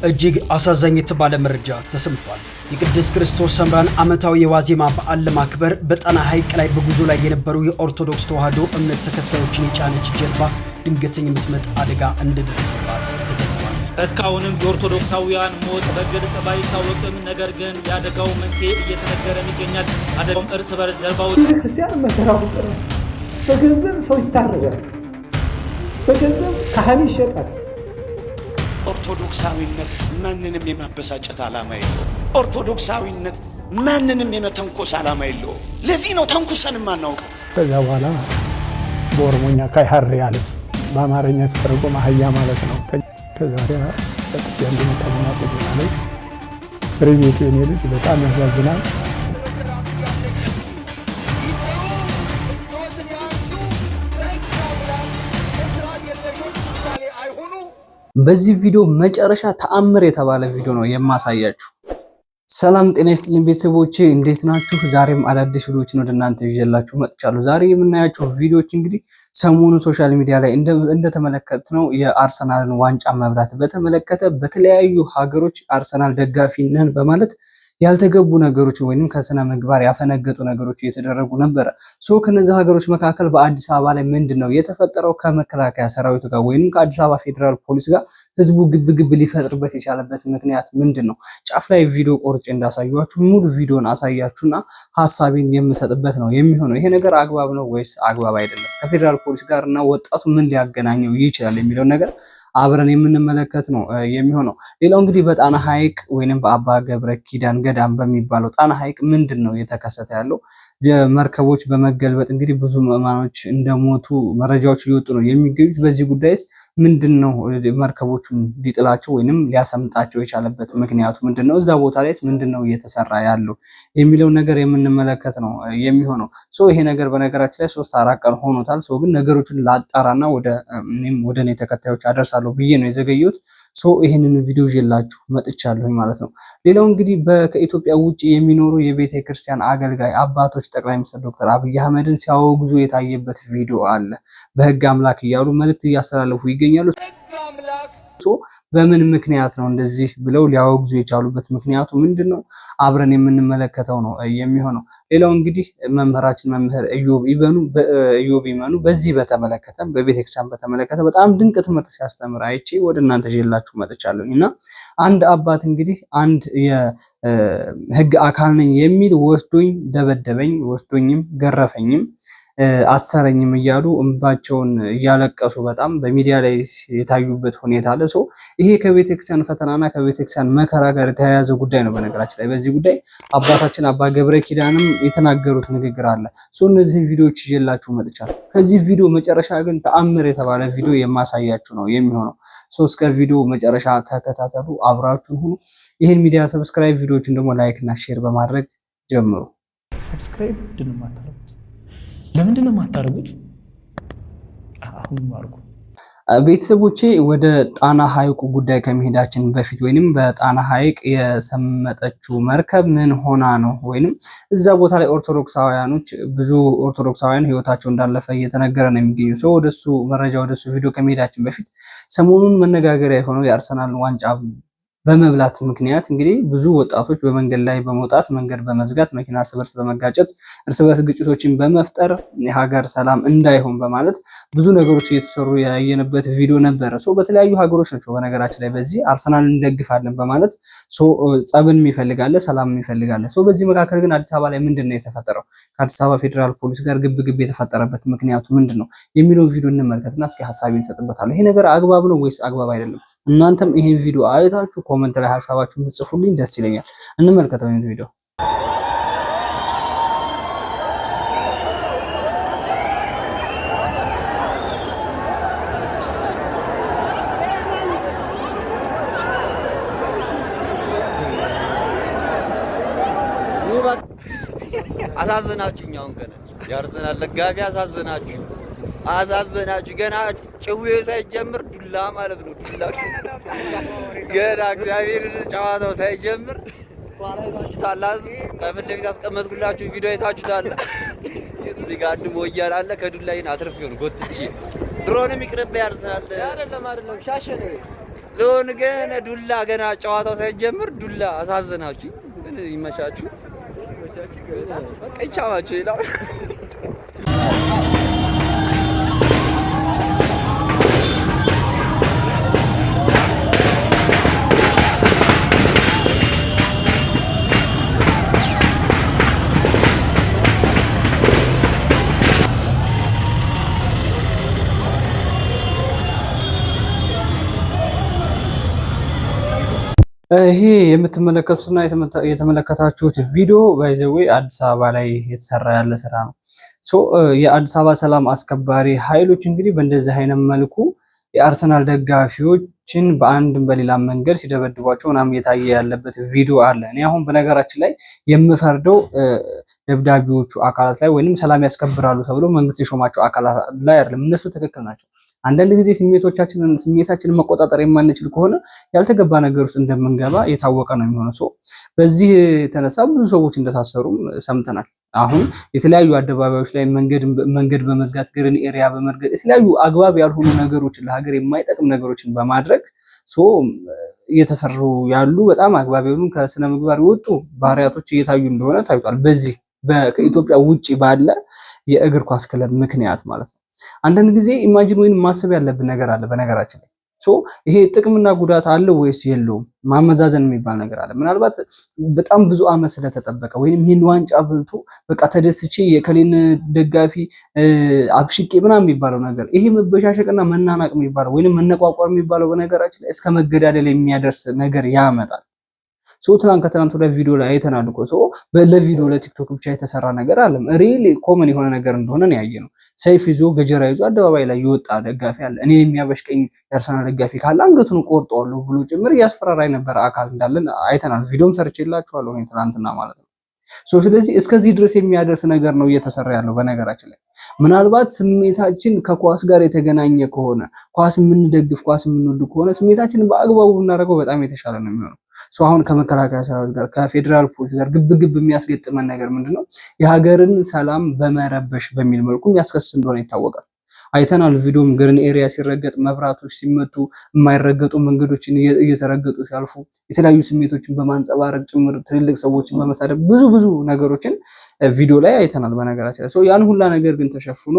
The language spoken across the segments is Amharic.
እጅግ አሳዛኝ የተባለ መረጃ ተሰምቷል። የቅድስት ክርስቶስ ሰምራን ዓመታዊ የዋዜማ በዓል ለማክበር በጣና ሐይቅ ላይ በጉዞ ላይ የነበሩ የኦርቶዶክስ ተዋሕዶ እምነት ተከታዮችን የጫነች ጀልባ ድንገተኛ መስመጥ አደጋ እንደደረሰባት ተገልጿል። እስካሁንም የኦርቶዶክሳውያን ሞት በግልጽ ባይታወቅም ነገር ግን የአደጋው መንስኤ እየተነገረ ይገኛል። አደጋውም እርስ በርስ ጀልባዎች ክርስቲያን መከራው ጥሩ በገንዘብ ሰው ይታረጋል፣ በገንዘብ ካህን ይሸጣል። ኦርቶዶክሳዊነት ማንንም የማበሳጨት ዓላማ የለውም። ኦርቶዶክሳዊነት ማንንም የመተንኮስ ዓላማ የለውም። ለዚህ ነው ተንኩሰን የማናውቀው። ከዛ በኋላ በኦሮሞኛ ካይሐር ያለ በአማርኛ ሲተረጎም አህያ ማለት ነው። ከዛ ወዲያ ያለ መታመና ማለት ስሪ ቤቱ የኔ ልጅ በጣም ያሳዝናል። በዚህ ቪዲዮ መጨረሻ ተአምር የተባለ ቪዲዮ ነው የማሳያችሁ። ሰላም ጤና ይስጥልኝ ቤተሰቦቼ፣ እንዴት ናችሁ? ዛሬም አዳዲስ ቪዲዮዎችን ወደ እናንተ ይዤላችሁ መጥቻለሁ። ዛሬ የምናያቸው ቪዲዮዎች እንግዲህ ሰሞኑን ሶሻል ሚዲያ ላይ እንደተመለከትነው የአርሰናልን ዋንጫ መብላት በተመለከተ በተለያዩ ሀገሮች አርሰናል ደጋፊ ነን በማለት ያልተገቡ ነገሮች ወይንም ከስነ ምግባር ያፈነገጡ ነገሮች እየተደረጉ ነበር። ከነዚህ ሀገሮች መካከል በአዲስ አበባ ላይ ምንድነው የተፈጠረው? ከመከላከያ ሰራዊቱ ጋር ወይንም ከአዲስ አበባ ፌዴራል ፖሊስ ጋር ህዝቡ ግብ ሊፈጥርበት የቻለበት ምክንያት ምንድነው? ጫፍ ላይ ቪዲዮ ቆርጬ እንዳሳያችሁ ሙሉ ቪዲዮን አሳያችሁና ሐሳቤን የምሰጥበት ነው የሚሆነው። ይሄ ነገር አግባብ ነው ወይስ አግባብ አይደለም? ከፌዴራል ፖሊስ ጋርና ወጣቱ ምን ሊያገናኘው ይችላል የሚለው ነገር አብረን የምንመለከት ነው የሚሆነው። ሌላው እንግዲህ በጣና ሐይቅ ወይንም በአባ ገብረ ኪዳን ገዳም በሚባለው ጣና ሐይቅ ምንድነው የተከሰተ ያለው? መርከቦች በመገልበጥ እንግዲህ ብዙ ምዕመናኖች እንደሞቱ መረጃዎች ሊወጡ ነው የሚገኙት። በዚህ ጉዳይስ ምንድነው መርከቦቹን ሊጥላቸው ወይንም ሊያሰምጣቸው የቻለበት ምክንያቱ ምንድነው? እዛ ቦታ ላይስ ምንድነው እየተሰራ ያለው የሚለው ነገር የምንመለከት ነው የሚሆነው። ይሄ ነገር በነገራችን ላይ 3-4 ቀን ሆኖታል። ግን ነገሮችን ላጣራና ወደ እኔ ተከታዮች አደርሳለሁ ብዬ ነው የዘገየሁት። ይሄንን ቪዲዮ ይዤላችሁ መጥቻለሁ ማለት ነው። ሌላው እንግዲህ ከኢትዮጵያ ውጪ የሚኖሩ የቤተ ክርስቲያን አገልጋይ አባቶች ጠቅላይ ሚኒስትር ዶክተር አብይ አህመድን ሲያወግዙ የታየበት ቪዲዮ አለ። በህግ አምላክ እያሉ መልእክት እያስተላለፉ ይገኛሉ። በምን ምክንያት ነው እንደዚህ ብለው ሊያወግዙ የቻሉበት ምክንያቱ ምንድነው? አብረን የምንመለከተው ነው የሚሆነው። ሌላው እንግዲህ መምህራችን መምህር ኢዮብ ይመኑ በዚህ በተመለከተ በቤተክርስቲያን በተመለከተ በጣም ድንቅ ትምህርት ሲያስተምር አይቼ ወደ እናንተ ይዤላችሁ መጥቻለሁ እና አንድ አባት እንግዲህ አንድ የህግ አካል ነኝ የሚል ወስዶኝ ደበደበኝ፣ ወስዶኝም ገረፈኝም አሰረኝም እያሉ እንባቸውን እያለቀሱ በጣም በሚዲያ ላይ የታዩበት ሁኔታ አለ። ይሄ ከቤተክርስቲያን ፈተናና ከቤተክርስቲያን መከራ ጋር የተያያዘ ጉዳይ ነው። በነገራችን ላይ በዚህ ጉዳይ አባታችን አባ ገብረ ኪዳንም የተናገሩት ንግግር አለ። እነዚህን ቪዲዮዎች ይዤላችሁ መጥቻለሁ። ከዚህ ቪዲዮ መጨረሻ ግን ተአምር የተባለ ቪዲዮ የማሳያችሁ ነው የሚሆነው። እስከ ቪዲዮ መጨረሻ ተከታተሉ፣ አብራችሁን ሁኑ። ይሄን ሚዲያ ሰብስክራይብ፣ ቪዲዮዎችን ደግሞ ላይክ እና ሼር በማድረግ ጀምሩ። ሰብስክራይብ ለምንድን ነው የማታደርጉት? አሁን ማርጉ። ቤተሰቦቼ ወደ ጣና ሐይቁ ጉዳይ ከመሄዳችን በፊት ወይንም በጣና ሐይቅ የሰመጠችው መርከብ ምን ሆና ነው ወይንም እዛ ቦታ ላይ ብዙ ኦርቶዶክሳውያን ህይወታቸው እንዳለፈ እየተነገረ ነው የሚገኘው። ወደሱ ቪዲዮ ከመሄዳችን በፊት ሰሞኑን መነጋገሪያ የሆነው የአርሰናል ዋንጫ በመብላት ምክንያት እንግዲህ ብዙ ወጣቶች በመንገድ ላይ በመውጣት መንገድ በመዝጋት መኪና እርስ በርስ በመጋጨት እርስ በርስ ግጭቶችን በመፍጠር የሀገር ሰላም እንዳይሆን በማለት ብዙ ነገሮች እየተሰሩ ያየንበት ቪዲዮ ነበረ። በተለያዩ ሀገሮች ናቸው በነገራችን ላይ በዚህ አርሰናልን እንደግፋለን በማለት ጸብን ይፈልጋል፣ ሰላም ይፈልጋል። በዚህ መካከል ግን አዲስ አበባ ላይ ምንድነው የተፈጠረው? ከአዲስ አበባ ፌዴራል ፖሊስ ጋር ግብ የተፈጠረበት ምክንያቱ ምንድነው የሚለውን ቪዲዮ እንመልከትና እስኪ ሐሳቤን እንሰጥበታለሁ። ይሄ ነገር አግባብ ነው ወይስ አግባብ አይደለም? እናንተም ይሄን ቪዲዮ አይታችሁ ኮሜንት ላይ ሐሳባችሁን ብትጽፉልኝ ደስ ይለኛል። እንመልከተው ይሄን ቪዲዮ። አሳዘናችሁኝ። አሁን ገና የአርሰናል ደጋፊ አሳዘናችሁ። ገና ጭዌው ሳይጀምር ዱላ ማለት ነው። ዱላ ገና እግዚአብሔር ጨዋታው ሳይጀምር ታላላችሁ ከፊት ለፊት አስቀመጥኩላችሁ ቪዲዮ አይታችሁታል። እዚህ ጋር አንድ ሞያል አለ ከዱላይን አትርፍ ይሆን ጎትቼ ድሮንም ይቅርብ ያርሰናል አይደለም ሻሸኔ ለሆነ ገና ዱላ ገና ጨዋታው ሳይጀምር ዱላ አሳዘናችሁ። ግን ይመቻችሁ፣ በቃ ይቻላችሁ ይላል። ይሄ የምትመለከቱትና የተመለከታችሁት ቪዲዮ ባይዘዌ አዲስ አበባ ላይ የተሰራ ያለ ስራ ነው። የአዲስ አበባ ሰላም አስከባሪ ኃይሎች እንግዲህ በእንደዚህ አይነት መልኩ የአርሰናል ደጋፊዎችን በአንድም በሌላ መንገድ ሲደበድቧቸው ምናምን እየታየ ያለበት ቪዲዮ አለ። እኔ አሁን በነገራችን ላይ የምፈርደው ደብዳቤዎቹ አካላት ላይ ወይንም ሰላም ያስከብራሉ ተብሎ መንግስት የሾማቸው አካላት ላይ አይደለም። እነሱ ትክክል ናቸው። አንዳንድ ጊዜ ስሜታችንን መቆጣጠር የማንችል ከሆነ ያልተገባ ነገር ውስጥ እንደምንገባ የታወቀ ነው የሚሆነው። በዚህ የተነሳ ብዙ ሰዎች እንደታሰሩም ሰምተናል። አሁን የተለያዩ አደባባዮች ላይ መንገድ በመዝጋት ግሪን ኤሪያ በመርገጥ የተለያዩ አግባብ ያልሆኑ ነገሮችን ለሀገር የማይጠቅም ነገሮችን በማድረግ እየተሰሩ ያሉ በጣም አግባብ ያልሆኑ ከስነ ምግባር የወጡ ባህሪያቶች እየታዩ እንደሆነ ታይቷል። በዚህ ከኢትዮጵያ ውጪ ባለ የእግር ኳስ ክለብ ምክንያት ማለት ነው። አንዳንድ ጊዜ ኢማጂን ወይንም ማሰብ ያለብን ነገር አለ። በነገራችን ላይ ይሄ ጥቅምና ጉዳት አለው ወይስ የለውም ማመዛዘን የሚባል ነገር አለ። ምናልባት በጣም ብዙ አመት ስለተጠበቀ ወይንም ይሄን ዋንጫ በልቶ በቃ ተደስቼ የከሌን ደጋፊ አብሽቄ ምናምን የሚባለው ነገር ይሄ መበሻሸቅና መናናቅ የሚባለው ወይንም መነቋቋር የሚባለው በነገራችን ላይ እስከ መገዳደል የሚያደርስ ነገር ያመጣል። ትናንት ከትናንት ወደ ቪዲዮ ላይ አይተናል እኮ ለቪዲዮ ለቲክቶክ ብቻ የተሰራ ነገር አለ። ሪሊ ኮመን የሆነ ነገር እንደሆነ ነው ያየነው። ሰይፍ ይዞ ገጀራ ይዞ አደባባይ ላይ የወጣ ደጋፊ አለ። እኔ የሚያበሽቀኝ የአርሰናል ደጋፊ ካለ አንገቱን ቆርጠዋለሁ ብሎ ጭምር እያስፈራራ የነበረ አካል እንዳለን አይተናል። ቪዲዮም ሰርቼላችኋለሁ እኔ ትናንትና ማለት ነው። ስለዚህ እስከዚህ ድረስ የሚያደርስ ነገር ነው እየተሰራ ያለው። በነገራችን ላይ ምናልባት ስሜታችን ከኳስ ጋር የተገናኘ ከሆነ ኳስ የምንደግፍ ኳስ የምንወድ ከሆነ ስሜታችንን በአግባቡ ብናደርገው በጣም የተሻለ ነው የሚሆነው። አሁን ከመከላከያ ሰራዊት ጋር ከፌዴራል ፖሊስ ጋር ግብ የሚያስገጥመን ነገር ምንድነው? የሀገርን ሰላም በመረበሽ በሚል መልኩ የሚያስከስስ እንደሆነ ይታወቃል። አይተናል። ቪዲዮም ግሪን ኤሪያ ሲረገጥ፣ መብራቶች ሲመቱ፣ የማይረገጡ መንገዶችን እየተረገጡ ሲያልፉ የተለያዩ ስሜቶችን በማንጸባረቅ ጭምር ትልልቅ ሰዎችን በመሳደብ ብዙ ነገሮችን ቪዲዮ ላይ አይተናል። በነገራችን ላይ ያን ሁላ ነገር ግን ተሸፍኖ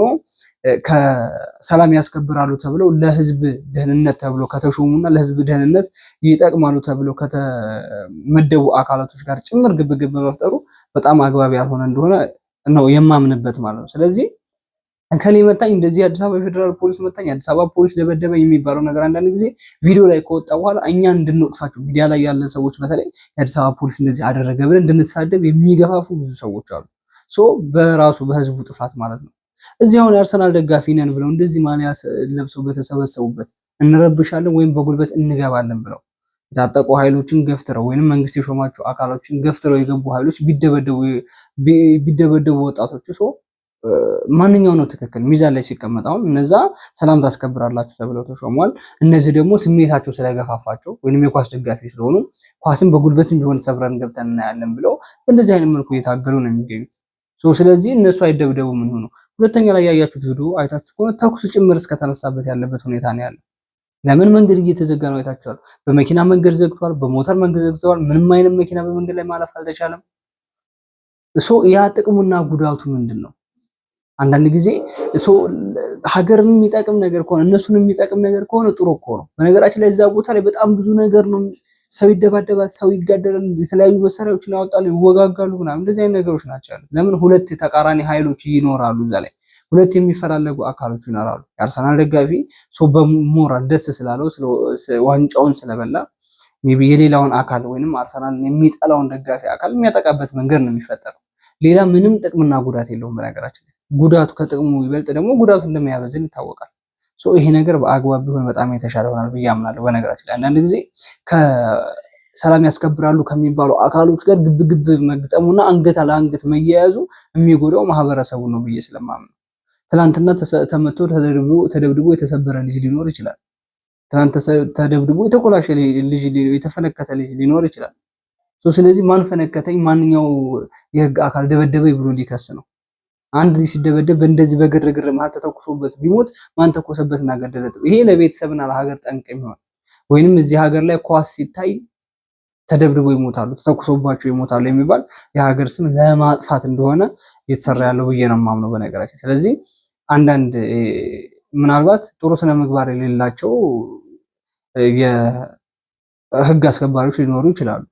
ከሰላም ያስከብራሉ ተብለው ለህዝብ ደህንነት ተብለው ከተሾሙና ለህዝብ ደህንነት ይጠቅማሉ ተብለው ከተመደቡ አካላቶች ጋር ጭምር ግብግብ መፍጠሩ በጣም አግባብ ያልሆነ እንደሆነ ነው የማምንበት ማለት ነው። ስለዚህ ከሌ መታኝ እንደዚህ አዲስ አበባ ፌዴራል ፖሊስ መታኝ አዲስ አበባ ፖሊስ ደበደበኝ የሚባለው ነገር አንዳንድ ጊዜ ቪዲዮ ላይ ከወጣ በኋላ እኛን እንድንወቅሳቸው ሚዲያ ላይ ያለን ሰዎች በተለይ የአዲስ አበባ ፖሊስ እንደዚህ አደረገ ብለን እንድንሳደብ የሚገፋፉ ብዙ ሰዎች አሉ። በራሱ በህዝቡ ጥፋት ማለት ነው። እዚህ አሁን የአርሰናል ደጋፊ ነን ብለው እንደዚህ ማሊያ ለብሰው በተሰበሰቡበት እንረብሻለን ወይም በጉልበት እንገባለን ብለው የታጠቁ ኃይሎችን ገፍትረው ወይንም መንግስት የሾማቸው አካሎችን ገፍትረው የገቡ ኃይሎች ቢደበደቡ ወጣቶች ማንኛው ነው ትክክል? ሚዛን ላይ ሲቀመጥ አሁን እነዛ ሰላም ታስከብራላችሁ ተብለው ተሾሟል። እነዚህ ደግሞ ስሜታቸው ስለገፋፋቸው ወይንም የኳስ ደጋፊ ስለሆኑ ኳስን በጉልበትም ቢሆን ሰብረን ገብተን እናያለን ብለው በእንደዚህ አይነት መልኩ እየታገሉ ነው የሚገኙት። ስለዚህ እነሱ አይደብደቡ ምን ሆኖ። ሁለተኛ ላይ ያያችሁት ቪዲዮ አይታችሁ ከሆነ ተኩስ ጭምር እስከተነሳበት ያለበት ሁኔታ ነው ያለው። ለምን መንገድ እየተዘጋ ነው አይታችኋል። በመኪና መንገድ ዘግቷል፣ በሞተር መንገድ ዘግተዋል። ምንም አይነት መኪና በመንገድ ላይ ማለፍ አልተቻለም። ያ ጥቅሙና ጉዳቱ ምንድን ነው? አንዳንድ ጊዜ ሀገርን የሚጠቅም ነገር ከሆነ እነሱን የሚጠቅም ነገር ከሆነ ጥሩ እኮ ነው። በነገራችን ላይ እዛ ቦታ ላይ በጣም ብዙ ነገር ነው። ሰው ይደባደባል፣ ሰው ይጋደላል፣ የተለያዩ መሳሪያዎችን ያወጣሉ፣ ይወጋጋሉ ምናምን እንደዚህ አይነት ነገሮች ናቸው ያሉት። ለምን ሁለት ተቃራኒ ኃይሎች ይኖራሉ እዛ ላይ ሁለት የሚፈላለጉ አካሎች ይኖራሉ። የአርሰናል ደጋፊ በሞራል ደስ ስላለው ዋንጫውን ስለበላ የሌላውን አካል ወይንም አርሰናልን የሚጠላውን ደጋፊ አካል የሚያጠቃበት መንገድ ነው የሚፈጠረው። ሌላ ምንም ጥቅምና ጉዳት የለውም። በነገራችን ላይ ጉዳቱ ከጥቅሙ ይበልጥ ደግሞ ጉዳቱ እንደሚያበዝን ይታወቃል። ይሄ ነገር በአግባብ ቢሆን በጣም የተሻለ ይሆናል ብዬ አምናለሁ። በነገራችን ላይ አንዳንድ ጊዜ ከሰላም ያስከብራሉ ከሚባሉ አካሎች ጋር ግብግብ መግጠሙና አንገት ለአንገት መያያዙ የሚጎዳው ማህበረሰቡ ነው ብዬ ስለማምን። ትናንትና ተመቶ ተደብድቦ የተሰበረ ልጅ ሊኖር ይችላል። ትናንት ተደብድቦ የተኮላሸ ልጅ የተፈነከተ ልጅ ሊኖር ይችላል። ስለዚህ ማን ፈነከተኝ ማንኛው የህግ አካል ደበደበኝ ብሎ ሊከስ ነው? አንድ ልጅ ሲደበደብ በእንደዚህ በግርግር መሀል ተተኩሶበት ቢሞት ማን ተኮሰበትና ገደለበት? ይሄ ለቤተሰብና ለሀገር ጠንቅ የሚሆን ወይንም እዚህ ሀገር ላይ ኳስ ሲታይ ተደብድበው ይሞታሉ፣ ተተኩሶባቸው ይሞታሉ የሚባል የሀገር ስም ለማጥፋት እንደሆነ እየተሰራ ያለው ብዬ ነው የማምነው በነገራችን። ስለዚህ አንዳንድ ምናልባት ጥሩ ስነ ምግባር የሌላቸው የህግ አስከባሪዎች ሊኖሩ ይችላሉ።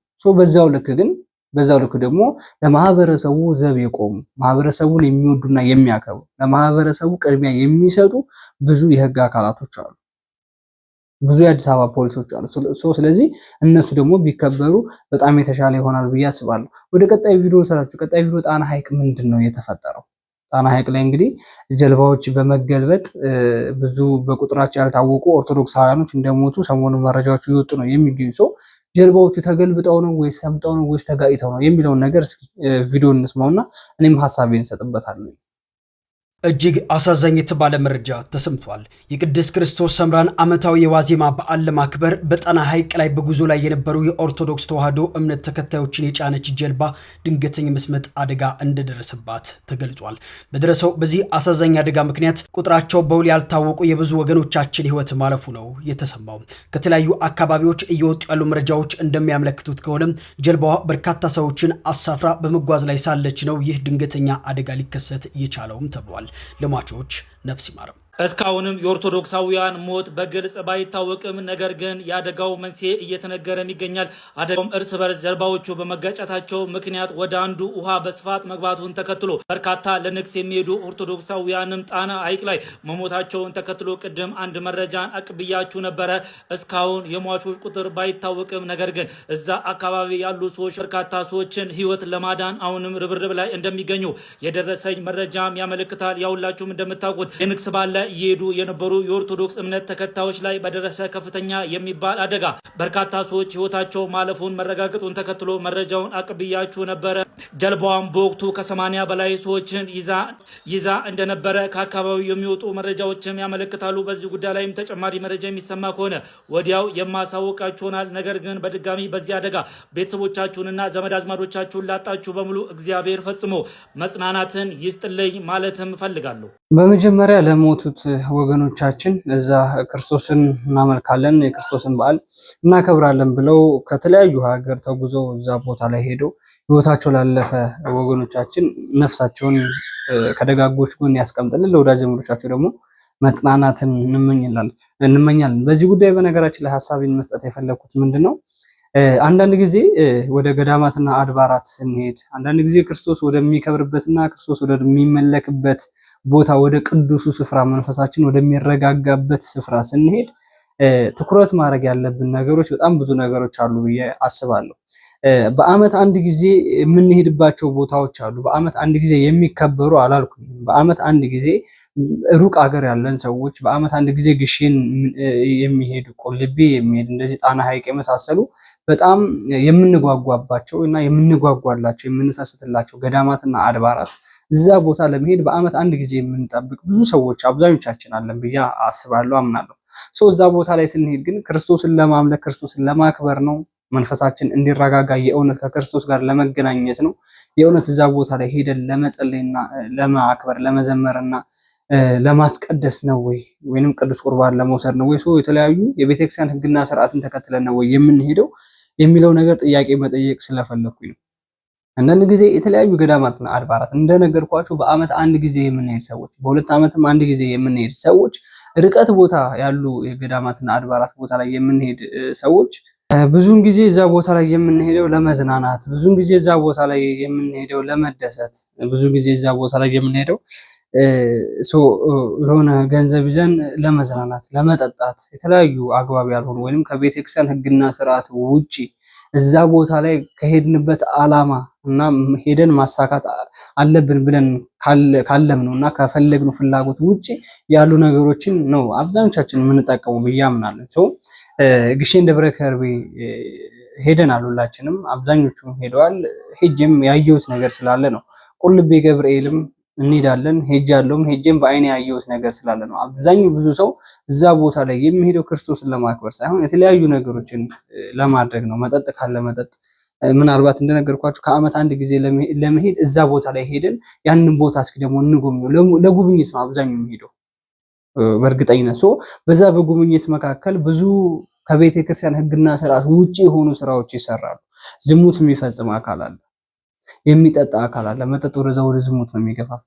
በዛው ልክ ደግሞ ለማህበረሰቡ ዘብ የቆሙ ማህበረሰቡን የሚወዱና የሚያከብሩ ለማህበረሰቡ ቅድሚያ የሚሰጡ ብዙ የህግ አካላቶች አሉ። ብዙ የአዲስ አበባ ፖሊሶች አሉ። ስለዚህ እነሱ ደግሞ ቢከበሩ በጣም የተሻለ ይሆናል ብዬ አስባለሁ። ወደ ቀጣይ ቪዲዮ ሰራችሁ። ቀጣይ ቪዲዮ ጣና ሐይቅ ምንድን ነው የተፈጠረው? ጣና ሐይቅ ላይ እንግዲህ ጀልባዎች በመገልበጥ ብዙ በቁጥራቸው ያልታወቁ ኦርቶዶክሳውያኖች እንደሞቱ ሰሞኑን መረጃዎች እየወጡ ነው የሚገኙ። ሰው ጀልባዎቹ ተገልብጠው ነው ወይስ ሰምጠው ነው ወይስ ተጋጭተው ነው የሚለውን ነገር እስኪ ቪዲዮ እንስማውና እኔም ሐሳቤን እንሰጥበታለሁ። እጅግ አሳዛኝ የተባለ መረጃ ተሰምቷል። የቅድስት ክርስቶስ ሰምራን ዓመታዊ የዋዜማ በዓል ለማክበር በጣና ሐይቅ ላይ በጉዞ ላይ የነበሩ የኦርቶዶክስ ተዋሕዶ እምነት ተከታዮችን የጫነች ጀልባ ድንገተኛ መስመጥ አደጋ እንደደረሰባት ተገልጿል። በደረሰው በዚህ አሳዛኝ አደጋ ምክንያት ቁጥራቸው በውል ያልታወቁ የብዙ ወገኖቻችን ሕይወት ማለፉ ነው የተሰማው። ከተለያዩ አካባቢዎች እየወጡ ያሉ መረጃዎች እንደሚያመለክቱት ከሆነም ጀልባዋ በርካታ ሰዎችን አሳፍራ በመጓዝ ላይ ሳለች ነው ይህ ድንገተኛ አደጋ ሊከሰት የቻለውም ተብሏል። ለሟቾች ነፍስ ይማርም። እስካሁንም የኦርቶዶክሳውያን ሞት በግልጽ ባይታወቅም ነገር ግን የአደጋው መንስኤ እየተነገረም ይገኛል። አደጋውም እርስ በርስ ጀልባዎቹ በመጋጨታቸው ምክንያት ወደ አንዱ ውሃ በስፋት መግባቱን ተከትሎ በርካታ ለንግስ የሚሄዱ ኦርቶዶክሳውያንም ጣና ሐይቅ ላይ መሞታቸውን ተከትሎ ቅድም አንድ መረጃን አቅብያችሁ ነበረ። እስካሁን የሟቾች ቁጥር ባይታወቅም ነገር ግን እዛ አካባቢ ያሉ ሰዎች በርካታ ሰዎችን ሕይወት ለማዳን አሁንም ርብርብ ላይ እንደሚገኙ የደረሰኝ መረጃም ያመለክታል። ያውላችሁም እንደምታውቁት የንግስ ባለ እየሄዱ የነበሩ የኦርቶዶክስ እምነት ተከታዮች ላይ በደረሰ ከፍተኛ የሚባል አደጋ በርካታ ሰዎች ህይወታቸው ማለፉን መረጋገጡን ተከትሎ መረጃውን አቅብያችሁ ነበረ። ጀልባዋም በወቅቱ ከ80 በላይ ሰዎችን ይዛ እንደነበረ ከአካባቢው የሚወጡ መረጃዎችም ያመለክታሉ። በዚህ ጉዳይ ላይም ተጨማሪ መረጃ የሚሰማ ከሆነ ወዲያው የማሳወቃችሁናል። ነገር ግን በድጋሚ በዚህ አደጋ ቤተሰቦቻችሁንና ዘመድ አዝማዶቻችሁን ላጣችሁ በሙሉ እግዚአብሔር ፈጽሞ መጽናናትን ይስጥልኝ ማለትም እፈልጋለሁ። በመጀመሪያ ለሞቱት ወገኖቻችን እዛ ክርስቶስን እናመልካለን የክርስቶስን በዓል እናከብራለን ብለው ከተለያዩ ሀገር ተጉዘው እዛ ቦታ ላይ ሄደው ህይወታቸው ላለፈ ወገኖቻችን ነፍሳቸውን ከደጋጎች ጎን ያስቀምጥልን። ለወዳጅ ዘመዶቻቸው ደግሞ መጽናናትን እንመኛለን። በዚህ ጉዳይ በነገራችን ላይ ሀሳቤን መስጠት የፈለኩት ምንድነው፣ አንዳንድ ጊዜ ወደ ገዳማትና አድባራት ስንሄድ፣ አንዳንድ ጊዜ ክርስቶስ ወደሚከብርበትና ክርስቶስ ወደሚመለክበት ቦታ ወደ ቅዱሱ ስፍራ መንፈሳችን ወደሚረጋጋበት ስፍራ ስንሄድ ትኩረት ማድረግ ያለብን ነገሮች በጣም ብዙ ነገሮች አሉ ብዬ አስባለሁ። በዓመት አንድ ጊዜ የምንሄድባቸው ቦታዎች አሉ። በዓመት አንድ ጊዜ የሚከበሩ አላልኩም። በዓመት አንድ ጊዜ ሩቅ ሀገር ያለን ሰዎች በዓመት አንድ ጊዜ ግሼን የሚሄዱ ቆልቤ የሚሄድ እንደዚህ ጣና ሐይቅ የመሳሰሉ በጣም የምንጓጓባቸው እና የምንጓጓላቸው የምንሰስትላቸው ገዳማትና አድባራት እዛ ቦታ ለመሄድ በዓመት አንድ ጊዜ የምንጠብቅ ብዙ ሰዎች አብዛኞቻችን አለን ብዬ አስባለሁ፣ አምናለሁ። እዛ ቦታ ላይ ስንሄድ ግን ክርስቶስን ለማምለክ ክርስቶስን ለማክበር ነው። መንፈሳችን እንዲረጋጋ የእውነት ከክርስቶስ ጋር ለመገናኘት ነው። የእውነት እዛ ቦታ ላይ ሄደን ለመጸለይና ለማክበር ለመዘመርና ለማስቀደስ ነው ወይንም ቅዱስ ቁርባን ለመውሰድ ነው ወይ የተለያዩ የቤተክርስቲያን ሕግና ስርዓትን ተከትለን ነው ወይ የምንሄደው የሚለው ነገር ጥያቄ መጠየቅ ስለፈለኩኝ ነው። አንዳንድ ጊዜ የተለያዩ ገዳማትና አድባራት እንደነገርኳችሁ በዓመት አንድ ጊዜ የምንሄድ ሰዎች፣ በሁለት ዓመትም አንድ ጊዜ የምንሄድ ሰዎች፣ ርቀት ቦታ ያሉ የገዳማትና አድባራት ቦታ ላይ የምንሄድ ሰዎች ብዙውን ጊዜ እዛ ቦታ ላይ የምንሄደው ለመዝናናት፣ ብዙውን ጊዜ እዛ ቦታ ላይ የምንሄደው ለመደሰት፣ ብዙ ጊዜ እዛ ቦታ ላይ የምንሄደው የሆነ ገንዘብ ይዘን ለመዝናናት፣ ለመጠጣት የተለያዩ አግባብ ያልሆኑ ወይንም ከቤተክርስቲያን ሕግና ስርዓት ውጪ እዛ ቦታ ላይ ከሄድንበት ዓላማ እና ሄደን ማሳካት አለብን ብለን ካለምነው እና ከፈለግነው ፍላጎት ውጪ ያሉ ነገሮችን ነው አብዛኞቻችን የምንጠቀመው ብዬ አምናለሁ። ግሼን ደብረ ከርቤ ሄደናል፣ ሁላችንም አብዛኞቹም ሄደዋል። ሄጄም ያየሁት ነገር ስላለ ነው። ቁልቤ ገብርኤልም እንሄዳለን፣ ሄጄም በአይኔ ያየሁት ነገር ስላለ ነው። አብዛኛው ብዙ ሰው እዛ ቦታ ላይ የሚሄደው ክርስቶስን ለማክበር ሳይሆን የተለያዩ ነገሮችን ለማድረግ ነው። መጠጥ ካለ መጠጥ፣ ምናልባት እንደነገርኳችሁ ከዓመት አንድ ጊዜ ለመሄድ እዛ ቦታ ላይ ሄደን ያንን ቦታ እስኪ ደግሞ እንጎብኘው፣ ለጉብኝት ነው አብዛኛው የሚሄደው በእርግጠኝነት። በዛ በጉብኝት መካከል ብዙ ከቤተ ክርስቲያን ሕግና ስርዓት ውጪ የሆኑ ስራዎች ይሰራሉ። ዝሙት የሚፈጽም አካል አለ፣ የሚጠጣ አካል አለ። መጠጥ ወደ ዝሙት ነው የሚገፋው።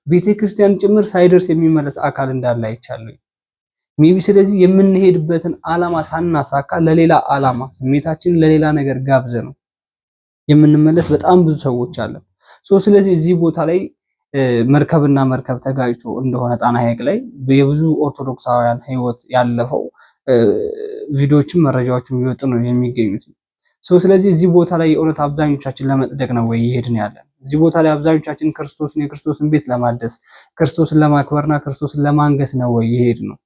ቤተ ክርስቲያን ጭምር ሳይደርስ የሚመለስ አካል እንዳለ አይቻለሁ ሜቢ። ስለዚህ የምንሄድበትን ዓላማ ሳናሳካ ለሌላ ዓላማ ስሜታችንን ለሌላ ነገር ጋብዘ ነው የምንመለስ በጣም ብዙ ሰዎች አለን። ስለዚህ እዚህ ቦታ ላይ መርከብና መርከብ ተጋጭቶ እንደሆነ ጣና ሐይቅ ላይ የብዙ ኦርቶዶክሳውያን ህይወት ያለፈው ቪዲዮዎችም መረጃዎችም እየወጡ ነው የሚገኙት። ስለዚህ እዚህ ቦታ ላይ የእውነት አብዛኞቻችን ለመጽደቅ ነው ወይ ይሄድን ያለን? እዚህ ቦታ ላይ አብዛኞቻችን የክርስቶስን ቤት ለማደስ ክርስቶስን ለማክበርና ክርስቶስን ለማንገስ ነው ወይ ይሄድ ነው?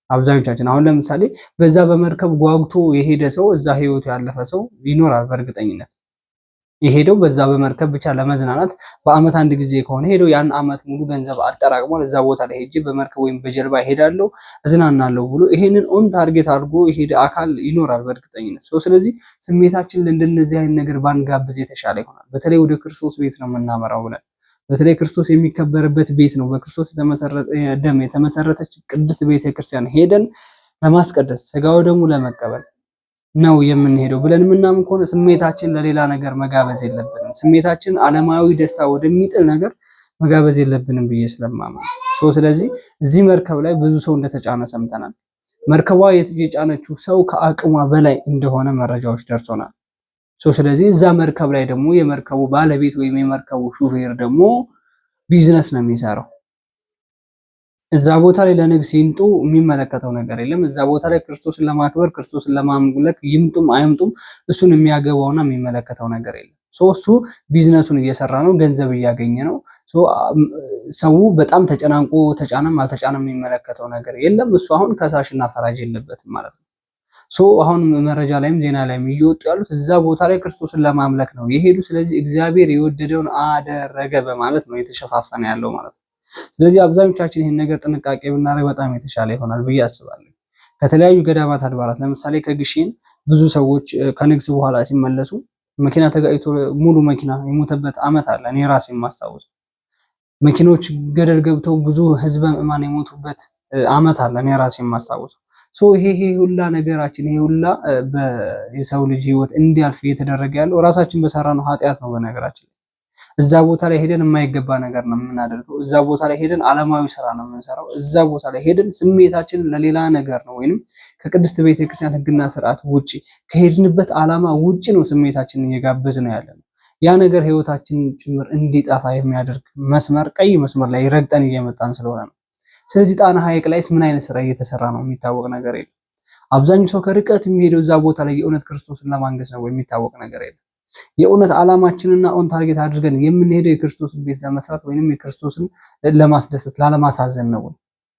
አብዛኞቻችን አሁን ለምሳሌ በዛ በመርከብ ጓጉቶ የሄደ ሰው እዛ ህይወቱ ያለፈ ሰው ይኖራል በእርግጠኝነት። የሄደው በዛ በመርከብ ብቻ ለመዝናናት በአመት አንድ ጊዜ ከሆነ ሄደው ያን አመት ሙሉ ገንዘብ አጠራቅሟል። እዛ ቦታ ላይ ሄጄ በመርከብ ወይም በጀልባ ሄዳለሁ እዝናናለሁ ብሎ ይሄንን ኦን ታርጌት አድርጎ የሄደ አካል ይኖራል በእርግጠኝነት። ስለዚህ ስሜታችን ለእንደነዚህ አይነት ነገር ባንጋብዝ የተሻለ ይሆናል። በተለይ ወደ ክርስቶስ ቤት ነው የምናመራው ብለን በተለይ ክርስቶስ የሚከበርበት ቤት ነው፣ በክርስቶስ ደም የተመሰረተች ቅድስት ቤተክርስቲያን ሄደን ለማስቀደስ ስጋው ደግሞ ለመቀበል ነው የምንሄደው ብለን ምናምን ከሆነ ስሜታችን ለሌላ ነገር መጋበዝ የለብንም። ስሜታችን ዓለማዊ ደስታ ወደሚጥል ነገር መጋበዝ የለብንም ብዬ ስለማመን ስለዚህ እዚህ መርከብ ላይ ብዙ ሰው እንደተጫነ ሰምተናል። መርከቧ የጫነችው ሰው ከአቅሟ በላይ እንደሆነ መረጃዎች ደርሶናል። ስለዚህ እዛ መርከብ ላይ ደግሞ የመርከቡ ባለቤት ወይም የመርከቡ ሹፌር ደግሞ ቢዝነስ ነው የሚሰራው። እዛ ቦታ ላይ ለንግስ ይምጡ የሚመለከተው ነገር የለም። እዛ ቦታ ላይ ክርስቶስን ለማክበር ክርስቶስን ለማምለክ ይምጡም አይምጡም እሱን የሚያገባውና የሚመለከተው ነገር የለም። እሱ ቢዝነሱን እየሰራ ነው፣ ገንዘብ እያገኘ ነው። ሰው በጣም ተጨናንቆ ተጫነም አልተጫነም የሚመለከተው ነገር የለም። እሱ አሁን ከሳሽና ፈራጅ የለበትም ማለት ነው። አሁን መረጃ ላይም ዜና ላይም እየወጡ ያሉት እዛ ቦታ ላይ ክርስቶስን ለማምለክ ነው የሄዱ። ስለዚህ እግዚአብሔር የወደደውን አደረገ በማለት ነው የተሸፋፈነ ያለው ማለት ነው። ስለዚህ አብዛኞቻችን ይህን ነገር ጥንቃቄ ብናደርግ በጣም የተሻለ ይሆናል ብዬ አስባለሁ። ከተለያዩ ገዳማት አድባራት ለምሳሌ ከግሼን ብዙ ሰዎች ከንግስ በኋላ ሲመለሱ መኪና ተጋጭቶ ሙሉ መኪና የሞተበት አመት አለ። እኔ ራሴ የማስታውስ መኪኖች ገደል ገብተው ብዙ ህዝበ ምዕማን የሞቱበት አመት አለ። እኔ ራሴ የማስታውስ ይሄ ሁላ ነገራችን ይሄ ሁላ የሰው ልጅ ህይወት እንዲያልፍ እየተደረገ ያለው ራሳችን በሰራነው ኃጢአት ነው። በነገራችን ላይ እዛ ቦታ ላይ ሄደን የማይገባ ነገር ነው የምናደርገው። እዛ ቦታ ላይ ሄደን ዓለማዊ ስራ ነው የምንሰራው። እዛ ቦታ ላይ ሄደን ስሜታችንን ለሌላ ነገር ነው ወይንም ከቅድስት ቤተክርስቲያን ህግና ስርዓት ውጪ ከሄድንበት ዓላማ ውጪ ነው ስሜታችንን እየጋበዝ ነው ያለነው። ያ ነገር ህይወታችንን ጭምር እንዲጠፋ የሚያደርግ መስመር ቀይ መስመር ላይ ረግጠን እየመጣን ስለሆነ ነው። ስለዚህ ጣና ሐይቅ ላይስ ምን አይነት ስራ እየተሰራ ነው የሚታወቅ ነገር የለም። አብዛኛው ሰው ከርቀት የሚሄደው እዛ ቦታ ላይ የእውነት ክርስቶስን ለማንገስ ነው የሚታወቅ ነገር የለም። የእውነት ዓላማችንና ኦን ታርጌት አድርገን የምንሄደው የክርስቶስን ቤት ለመስራት ወይንም የክርስቶስን ለማስደሰት ላለማሳዘን ነው።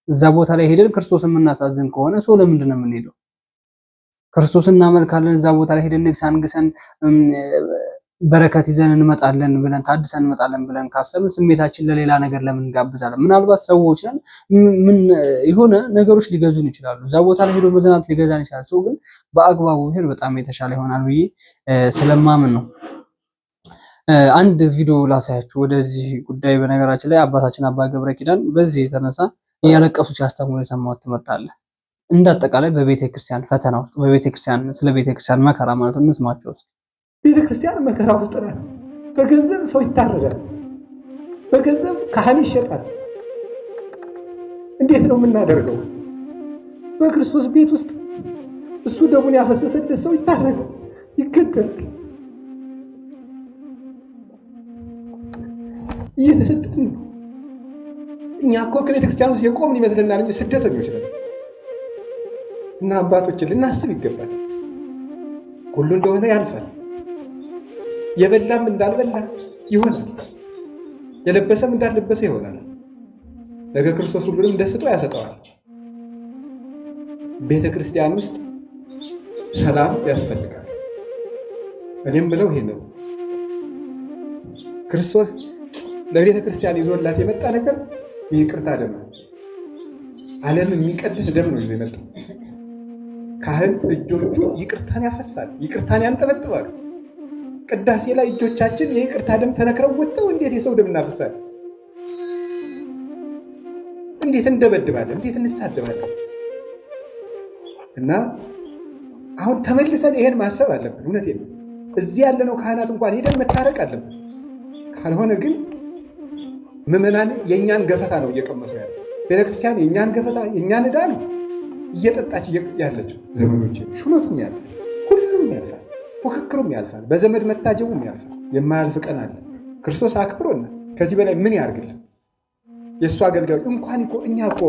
እዛ ቦታ ላይ ሄደን ክርስቶስን የምናሳዝን ከሆነ ለምንድን ነው የምንሄደው? ክርስቶስን እናመልካለን፣ እዛ ቦታ ላይ ሄደን ንግስ አንግሰን በረከት ይዘን እንመጣለን ብለን ታድሰን እንመጣለን ብለን ካሰብን ስሜታችን ለሌላ ነገር ለምን እንጋብዛለን? ምናልባት ሰዎች ነን፣ ምን የሆነ ነገሮች ሊገዙን ይችላሉ። እዛ ቦታ ላይ ሄዶ መዝናናት ሊገዛን ይችላል። ሰው ግን በአግባቡ ሄድ በጣም የተሻለ ይሆናል ብዬ ስለማምን ነው። አንድ ቪዲዮ ላሳያችሁ ወደዚህ ጉዳይ። በነገራችን ላይ አባታችን አባ ገብረ ኪዳን በዚህ የተነሳ እያለቀሱ ሲያስተምሩ የሰማሁት ትምህርት አለ። እንዳጠቃላይ በቤተክርስቲያን ፈተና ውስጥ ስለ ቤተክርስቲያን መከራ ማለት ነው እንስማቸው እስኪ። ቤተክርስቲያን መከራ ውስጥ ናት። በገንዘብ ሰው ይታረዳል፣ በገንዘብ ካህን ይሸጣል። እንዴት ነው የምናደርገው? በክርስቶስ ቤት ውስጥ እሱ ደሙን ያፈሰሰለት ሰው ይታረዳል፣ ይገደላል። እየተሰደድን ነው። እኛ እኮ ከቤተክርስቲያን ውስጥ የቆምን ይመስለናል እንጂ ስደተኞች ነን። እና አባቶችን ልናስብ ይገባል። ሁሉ እንደሆነ ያልፋል። የበላም እንዳልበላ ይሆናል፣ የለበሰም እንዳልለበሰ ይሆናል። ነገ ክርስቶስ ሁሉንም ደስቶ ያሰጠዋል። ቤተ ክርስቲያን ውስጥ ሰላም ያስፈልጋል። እኔም ብለው ይሄ ነው ክርስቶስ ለቤተ ክርስቲያን ይዞላት የመጣ ነገር ይቅርታ ደም ነው። ዓለም የሚቀድስ ደም ነው ይዞ የመጣው። ካህን እጆቹ ይቅርታን ያፈሳል፣ ይቅርታን ያንጠበጥባል። ቅዳሴ ላይ እጆቻችን የይቅርታ ደም ተነክረው ወጥተው እንዴት የሰው ደም እናፈሳለን? እንዴት እንደበድባለን? እንዴት እንሳደባለን? እና አሁን ተመልሰን ይሄን ማሰብ አለብን። እውነቴን ነው። እዚህ ያለነው ካህናት እንኳን ሄደን መታረቅ አለብን። ካልሆነ ግን ምዕመናን የእኛን ገፈታ ነው እየቀመሱ ያለ። ቤተክርስቲያን የእኛን ገፈታ የእኛን ዕዳ ነው እየጠጣች ያለችው። ዘመዶች ሹመቱም ያልፋል፣ ሁሉም ያልፋል፣ ፉክክሩም ያልፋል፣ በዘመድ መታጀቡም ያልፋል። የማያልፍ ቀን አለ። ክርስቶስ አክብሮና ከዚህ በላይ ምን ያርግልን? የእሱ አገልጋዮች እንኳን እኛ እኮ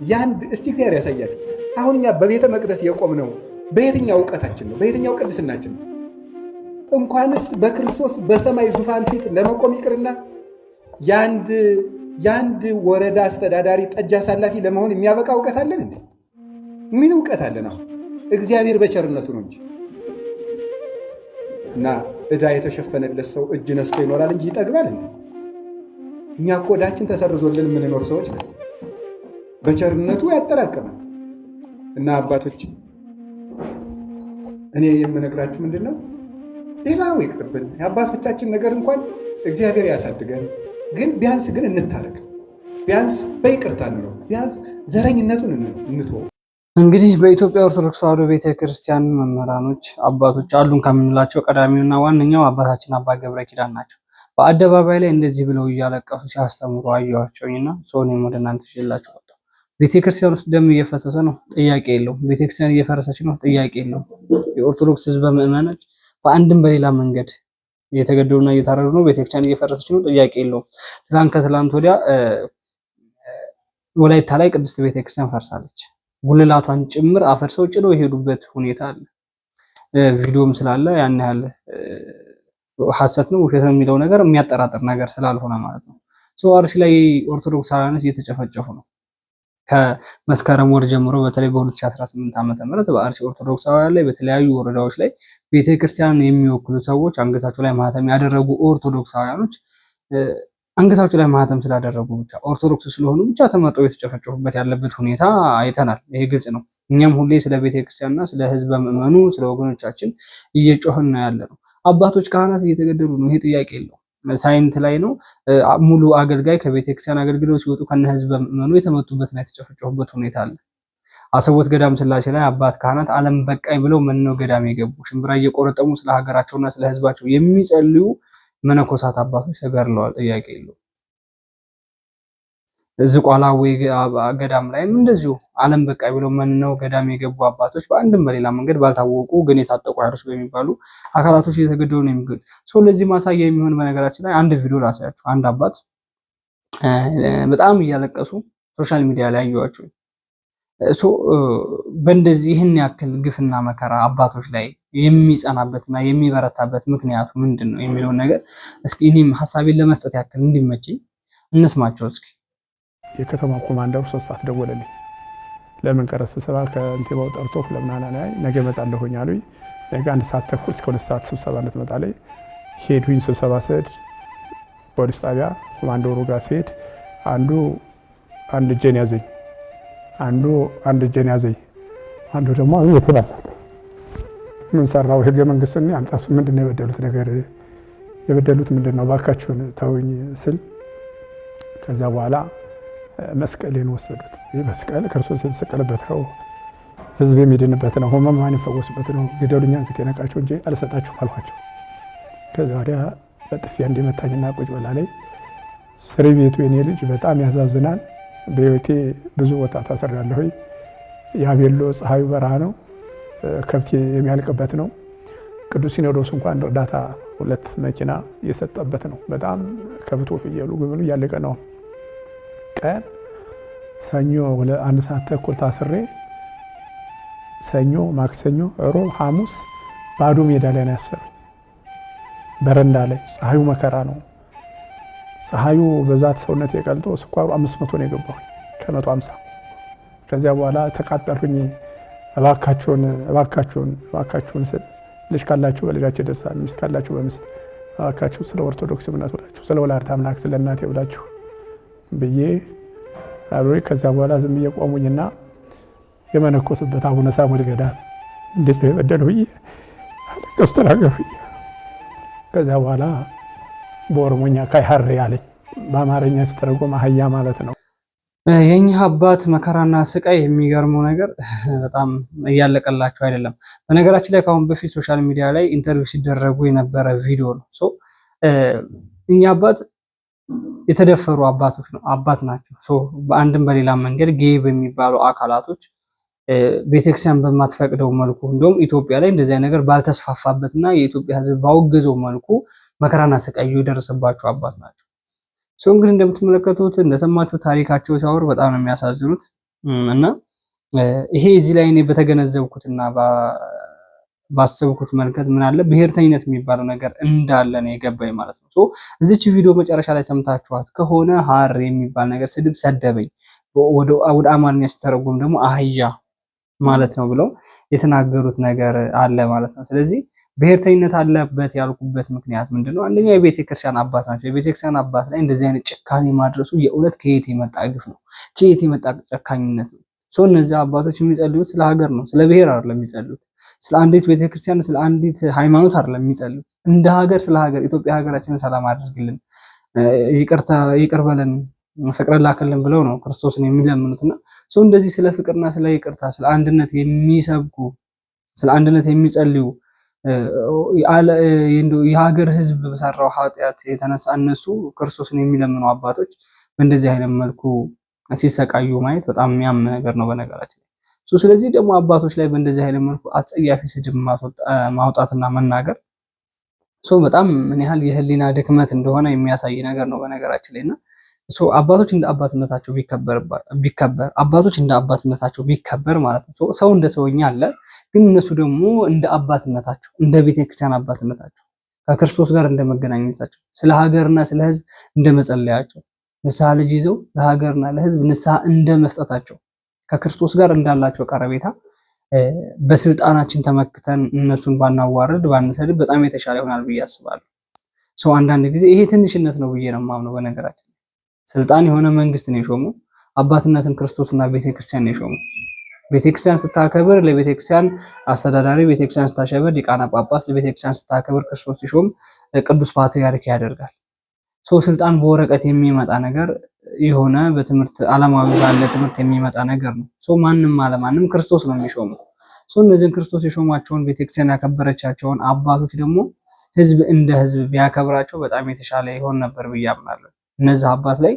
ያንድ እስቲ እግዚአብሔር ያሳያችሁ። አሁን እኛ በቤተ መቅደስ የቆምነው በየትኛው እውቀታችን ነው? በየትኛው ቅድስናችን ነው? እንኳንስ በክርስቶስ በሰማይ ዙፋን ፊት ለመቆም ይቅርና የአንድ ወረዳ አስተዳዳሪ ጠጅ አሳላፊ ለመሆን የሚያበቃ እውቀት አለን እንዴ? ምን እውቀት አለን? አሁን እግዚአብሔር በቸርነቱ ነው እንጂ እና ዕዳ የተሸፈነለት ሰው እጅ ነስቶ ይኖራል እንጂ ይጠግባል እንዴ? እኛ እኮ ዕዳችን ተሰርዞልን የምንኖር ሰዎች ነን። በቸርነቱ ያጠራቅማል። እና አባቶች እኔ የምነግራችሁ ምንድን ነው? ሌላው ይቅርብን፣ የአባቶቻችን ነገር እንኳን እግዚአብሔር ያሳድገን። ግን ቢያንስ ግን እንታረቅ፣ ቢያንስ በይቅርታ ነው፣ ቢያንስ ዘረኝነቱን እንተወው። እንግዲህ በኢትዮጵያ ኦርቶዶክስ ተዋሕዶ ቤተክርስቲያን መምህራኖች አባቶች አሉን ከምንላቸው ቀዳሚውና ዋነኛው አባታችን አባ ገብረ ኪዳን ናቸው። በአደባባይ ላይ እንደዚህ ብለው እያለቀሱ ሲያስተምሩ አየኋቸውና ሰውኔም ወደ እናንተ ይዤላችሁ ወጣሁ። ቤተክርስቲያን ውስጥ ደም እየፈሰሰ ነው፣ ጥያቄ የለውም። ቤተክርስቲያን እየፈረሰች ነው፣ ጥያቄ የለውም። የኦርቶዶክስ ህዝበ ምዕመናኖች በአንድም በሌላ መንገድ እየተገደሉና እየታረዱ ነው። ቤተክርስቲያን እየፈረሰች ነው፣ ጥያቄ የለውም። ከትላንት ወዲያ ወላይታ ላይ ቅድስት ቤተክርስቲያን ፈርሳለች። ጉልላቷን ጭምር አፈርሰው ጭነው የሄዱበት ሁኔታ አለ። ቪዲዮም ስላለ ያን ያህል ሐሰት ነው ውሸት ነው የሚለው ነገር የሚያጠራጥር ነገር ስላልሆነ ማለት ነው። አርሲ ላይ ኦርቶዶክሳውያኖች እየተጨፈጨፉ ነው። ከመስከረም ወር ጀምሮ በተለይ በ2018 ዓ.ም በአርሲ ኦርቶዶክሳውያን ላይ በተለያዩ ወረዳዎች ላይ ቤተክርስቲያንን የሚወክሉ ሰዎች አንገታቸው ላይ ማህተም ያደረጉ ኦርቶዶክሳውያኖች አንገታቸው ላይ ማህተም ስላደረጉ ብቻ ኦርቶዶክስ ስለሆኑ ብቻ ተመርጠው የተጨፈጨፉበት ያለበት ሁኔታ አይተናል። ይሄ ግልጽ ነው። እኛም ሁሌ ስለ ቤተክርስቲያንና ስለ ህዝበ ምዕመኑ ስለ ወገኖቻችን እየጮህን ነው ያለ ነው። አባቶች ካህናት እየተገደሉ ነው። ይሄ ጥያቄ የለው። ሳይንት ላይ ነው ሙሉ አገልጋይ ከቤተክርስቲያን አገልግሎት ሲወጡ ከነ ህዝበ ምዕመኑ የተመቱበትና የተጨፈጨፉበት ሁኔታ አለ። አሰቦት ገዳም ስላሴ ላይ አባት ካህናት ዓለም በቃኝ ብለው መነው ገዳም የገቡ ሽምብራ እየቆረጠሙ ስለ ሀገራቸውና ስለ ህዝባቸው የሚጸልዩ መነኮሳት አባቶች ተገድለዋል። ጥያቄ የለው። ዝቋላ ወይ ገዳም ላይም እንደዚሁ ዓለም በቃኝ ብለው መነው ገዳም የገቡ አባቶች በአንድም በሌላ መንገድ ባልታወቁ ግን የታጠቁ ኃይሎች በሚባሉ አካላቶች እየተገደሉ ነው የሚገኙት። ለዚህ ማሳያ የሚሆን በነገራችን ላይ አንድ ቪዲዮ ላሳያችሁ። አንድ አባት በጣም እያለቀሱ ሶሻል ሚዲያ ላይ አየኋቸው። በእንደዚህ ይህን ያክል ግፍና መከራ አባቶች ላይ የሚጸናበትና የሚበረታበት ምክንያቱ ምንድን ነው የሚለውን ነገር እስኪ እኔም ሐሳቤን ለመስጠት ያክል እንዲመቸኝ እንስማቸው እስኪ። የከተማ ኮማንደሩ 3 ሰዓት ደወለልኝ። ለምን ቀረ ስብሰባ ከእንቲባው ጠርቶ ለምናና ላይ ነገ እመጣለሁኝ አሉኝ። ነገ 1 ሰዓት ተኩል እስከ 2 ሰዓት ስብሰባ እንድትመጣለኝ ሄድኩኝ። ስብሰባ ስሄድ ፖሊስ ጣቢያ ኮማንደሩ ጋር ስሄድ አንዱ አንድ እጄን ያዘኝ፣ አንዱ ደግሞ ይተባል ምን ሰራው ህገ መንግስቱን ያልጣሱ ምንድነው የበደሉት ነገር የበደሉት ምንድነው ባካችሁን ተውኝ ስል ከዛ በኋላ መስቀሌን ወሰዱት። ይህ መስቀል ክርስቶስ የተሰቀለበት ነው፣ ህዝብ የሚድንበት ነው፣ ህሙማን የሚፈወሱበት ነው። ግደሉኛ እንግዲህ ነቃቸው እንጂ አልሰጣችሁም አልኳቸው። ከዛ ወዲያ በጥፊያ እንዲመታኝና ቁጭ በላ ላይ እስር ቤቱ የኔ ልጅ በጣም ያሳዝናል። በህይወቴ ብዙ ቦታ ታስሬያለሁ። ያቤሎ ፀሐዩ በረሃ ነው፣ ከብቴ የሚያልቅበት ነው። ቅዱስ ሲኖዶስ እንኳን እርዳታ 2 መኪና የሰጠበት ነው። በጣም ከብቶ ፍየሉ ግብሉ እያለቀ ነው። ቀን ሰኞ 1 ሰዓት ተኩል ታስሬ ሰኞ፣ ማክሰኞ፣ ሮብ፣ ሐሙስ ባዶ ሜዳ ላይ ነው ያሰሩኝ። በረንዳ ላይ ፀሐዩ መከራ ነው። ፀሐዩ በዛት ሰውነት የቀልጦ ስኳሩ 500 ነው የገባው ከ150። ከዚያ በኋላ ተቃጠልኩኝ። እባካችሁን ስል ልጅ ካላችሁ በልጃችሁ ይደርሳል፣ ሚስት ካላችሁ በሚስት እባካችሁ ስለ ኦርቶዶክስ እምነት ብላችሁ ስለ ወላዲተ አምላክ ስለ እናቴ ብላችሁ ብዬ አብሮኝ ከዚያ በኋላ ዝም ብዬ ቆሙኝና የመነኮስበት አቡነ ሳሙኤል ገዳም እንዴት ነው የበደሉ ብዬ አለቀሱ ተናገሩኝ። ከዚያ በኋላ በኦሮሞኛ ካይሐሬ አለኝ። በአማርኛ ሲተረጎም አህያ ማለት ነው። የኛ አባት መከራና ስቃይ የሚገርመው ነገር በጣም እያለቀላቸው አይደለም። በነገራችን ላይ ከአሁን በፊት ሶሻል ሚዲያ ላይ ኢንተርቪው ሲደረጉ የነበረ ቪዲዮ ነው። እኛ አባት የተደፈሩ አባት ናቸው። በአንድም በሌላ መንገድ ጌይ በሚባሉ አካላቶች ቤተክርስቲያን በማትፈቅደው መልኩ እንደውም ኢትዮጵያ ላይ እንደዚህ ነገር ባልተስፋፋበትና የኢትዮጵያ ሕዝብ ባወገዘው መልኩ መከራና ስቃይ የደረሰባቸው አባት ናቸው። እንግዲህ እንደምትመለከቱት እንደሰማችሁ ታሪካቸው ሲያወሩ በጣም ነው የሚያሳዝኑት። እና ይሄ እዚህ ላይ እኔ በተገነዘብኩትና ባሰብኩት መልከት ምን አለ ብሔርተኝነት የሚባለው ነገር እንዳለ ነው የገባኝ ማለት ነው። እዚች ቪዲዮ መጨረሻ ላይ ሰምታችኋት ከሆነ ሀር የሚባል ነገር ስድብ ሰደበኝ፣ ወደ አማርኛ ሲተረጎም ደግሞ አህያ ማለት ነው ብለው የተናገሩት ነገር አለ ማለት ነው። ስለዚህ ብሔርተኝነት አለበት ያልኩበት ምክንያት ምንድነው? አንደኛ የቤተክርስቲያን አባት ናቸው። የቤተክርስቲያን አባት ላይ እንደዚህ አይነት ጭካኔ ማድረሱ የእውነት ከየት የመጣ ግፍ ነው? ከየት የመጣ ጨካኝነት ነው? እነዚህ አባቶች የሚጸልዩት ስለ ሀገር ነው፣ ስለ ብሔር አይደለም የሚጸልዩት። ስለ አንዲት ቤተክርስቲያን፣ ስለ አንዲት ሃይማኖት አይደለም የሚጸልዩት። እንደ ሀገር ስለ ሀገር ኢትዮጵያ ሀገራችንን ሰላም አድርግልን፣ ይቅር በለን፣ ፍቅርን ላክልን ብለው ነው ክርስቶስን የሚለምኑትና እንደዚህ ስለ ፍቅርና ስለ ይቅርታ፣ ስለ አንድነት የሚሰብኩ ስለ አንድነት የሚጸልዩ የሀገር ሕዝብ በሰራው ኃጢአት የተነሳ እነሱ ክርስቶስን የሚለምኑ አባቶች በእንደዚህ አይነት መልኩ ሲሰቃዩ ማየት በጣም የሚያም ነገር ነው በነገራችን ላይ። ስለዚህ ደግሞ አባቶች ላይ በእንደዚህ አይነት መልኩ አጸያፊ ስድብ ማውጣትና መናገር በጣም ምን ያህል የህሊና ድክመት እንደሆነ የሚያሳይ ነገር ነው በነገራችን ላይና አባቶች እንደ አባትነታቸው ቢከበር ማለት ነው። ሰው እንደ ሰውኛ አለ፣ ግን እነሱ ደግሞ እንደ አባትነታቸው እንደ ቤተክርስቲያን አባትነታቸው ከክርስቶስ ጋር እንደመገናኘታቸው ስለ ሀገርና ስለ ሕዝብ እንደመጸለያቸው ንስሐ ልጅ ይዘው ለሀገርና ለሕዝብ ንስሐ እንደመስጠታቸው ከክርስቶስ ጋር እንዳላቸው ቀረቤታ በስልጣናችን ተመክተን እነሱን ባናዋርድ ባንሰድብ በጣም የተሻለ ይሆናል ብዬ አስባለሁ። አንዳንድ ጊዜ ይሄ ትንሽነት ነው ብዬ ነው የማምነው በነገራችን። ስልጣን የሆነ መንግስት ነው የሾመው፣ አባትነትን ክርስቶስና ቤተክርስቲያን ነው የሾመው። ቤተክርስቲያን ስታከብር ለቤተክርስቲያን አስተዳዳሪ፣ ቤተክርስቲያን ስታሸበር ዲቃና ጳጳስ፣ ለቤተክርስቲያን ስታከብር ክርስቶስ ሲሾም ቅዱስ ፓትርያርክ ያደርጋል። ስልጣን በወረቀት የሚመጣ ነገር የሆነ በትምህርት ዓለማዊ ባለ ትምህርት የሚመጣ ነገር ነው። ማንም አለማንም ክርስቶስ ነው የሚሾመው። እነዚህን ክርስቶስ የሾማቸውን ቤተክርስቲያን ያከበረቻቸውን አባቶች ደግሞ ህዝብ እንደ ህዝብ ቢያከብራቸው በጣም የተሻለ ይሆን ነበር ብዬ አምናለሁ። እነዚህ አባት ላይ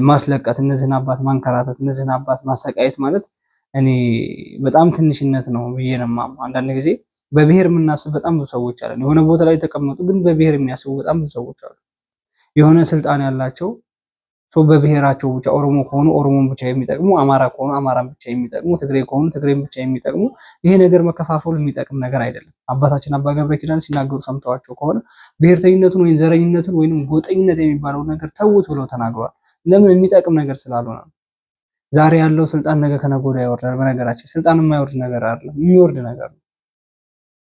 ማስለቀስ፣ እነዚህን አባት ማንከራተት፣ እነዚህን አባት ማሰቃየት ማለት እኔ በጣም ትንሽነት ነው ብዬ ነው የማምነው። አንዳንድ ጊዜ በብሔር የምናስብ በጣም ብዙ ሰዎች አሉ። የሆነ ቦታ ላይ ተቀመጡ ግን በብሔር የሚያስቡ በጣም ብዙ ሰዎች አሉ። የሆነ ስልጣን ያላቸው በብሔራቸው ብቻ ኦሮሞ ከሆኑ ኦሮሞን ብቻ የሚጠቅሙ፣ አማራ ከሆኑ አማራን ብቻ የሚጠቅሙ፣ ትግሬ ከሆኑ ትግሬን ብቻ የሚጠቅሙ። ይሄ ነገር መከፋፈሉ የሚጠቅም ነገር አይደለም። አባታችን አባ ገብረ ኪዳን ሲናገሩ ሰምተዋቸው ከሆነ ብሔርተኝነቱን ወይም ዘረኝነቱን ወይም ጎጠኝነት የሚባለው ነገር ተውት ብለው ተናግረዋል። ለምን? የሚጠቅም ነገር ስላልሆነ ነው። ዛሬ ያለው ስልጣን ነገ ከነገ ወዲያ ይወርዳል። በነገራችን ስልጣን የማይወርድ ነገር አይደለም፣ የሚወርድ ነገር ነው።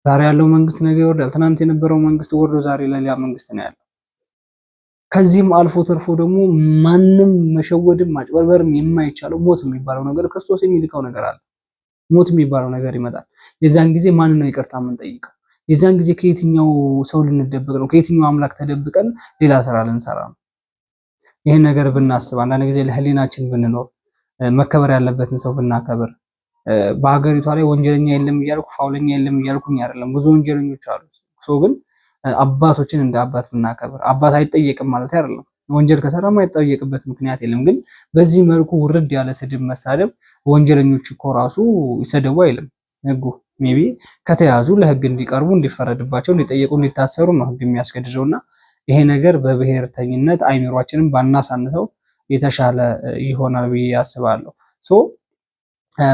ዛሬ ያለው መንግስት ነገ ይወርዳል። ትናንት የነበረው መንግስት ወርዶ ዛሬ ሌላ መንግስት ነው ያለው። ከዚህም አልፎ ተርፎ ደግሞ ማንም መሸወድም ማጭበርበርም የማይቻለው ሞት የሚባለው ነገር ክርስቶስ የሚልከው ነገር አለ። ሞት የሚባለው ነገር ይመጣል። የዛን ጊዜ ማንን ነው ይቅርታ የምንጠይቀው? የዛን ጊዜ ከየትኛው ሰው ልንደበቅ ነው? ከየትኛው አምላክ ተደብቀን ሌላ ስራ ልንሰራ ነው? ይህን ነገር ብናስብ፣ አንዳንድ ጊዜ ለህሊናችን ብንኖር፣ መከበር ያለበትን ሰው ብናከብር። በሀገሪቷ ላይ ወንጀለኛ የለም እያልኩ ፋውለኛ የለም እያልኩኝ አይደለም። ብዙ ወንጀለኞች አሉ። ግን አባቶችን እንደ አባት ብናከብር፣ አባት አይጠየቅም ማለት አይደለም። ወንጀል ከሰራ የማይጠየቅበት ምክንያት የለም። ግን በዚህ መልኩ ውርድ ያለ ስድብ መሳደብ፣ ወንጀለኞች እኮ ራሱ ይሰደቡ አይልም ህጉ። ሜቢ ከተያዙ ለህግ እንዲቀርቡ፣ እንዲፈረድባቸው፣ እንዲጠየቁ፣ እንዲታሰሩ ነው ህግ የሚያስገድደውና ይሄ ነገር በብሔርተኝነት አይምሯችንን ባናሳንሰው የተሻለ ይሆናል ብዬ አስባለሁ።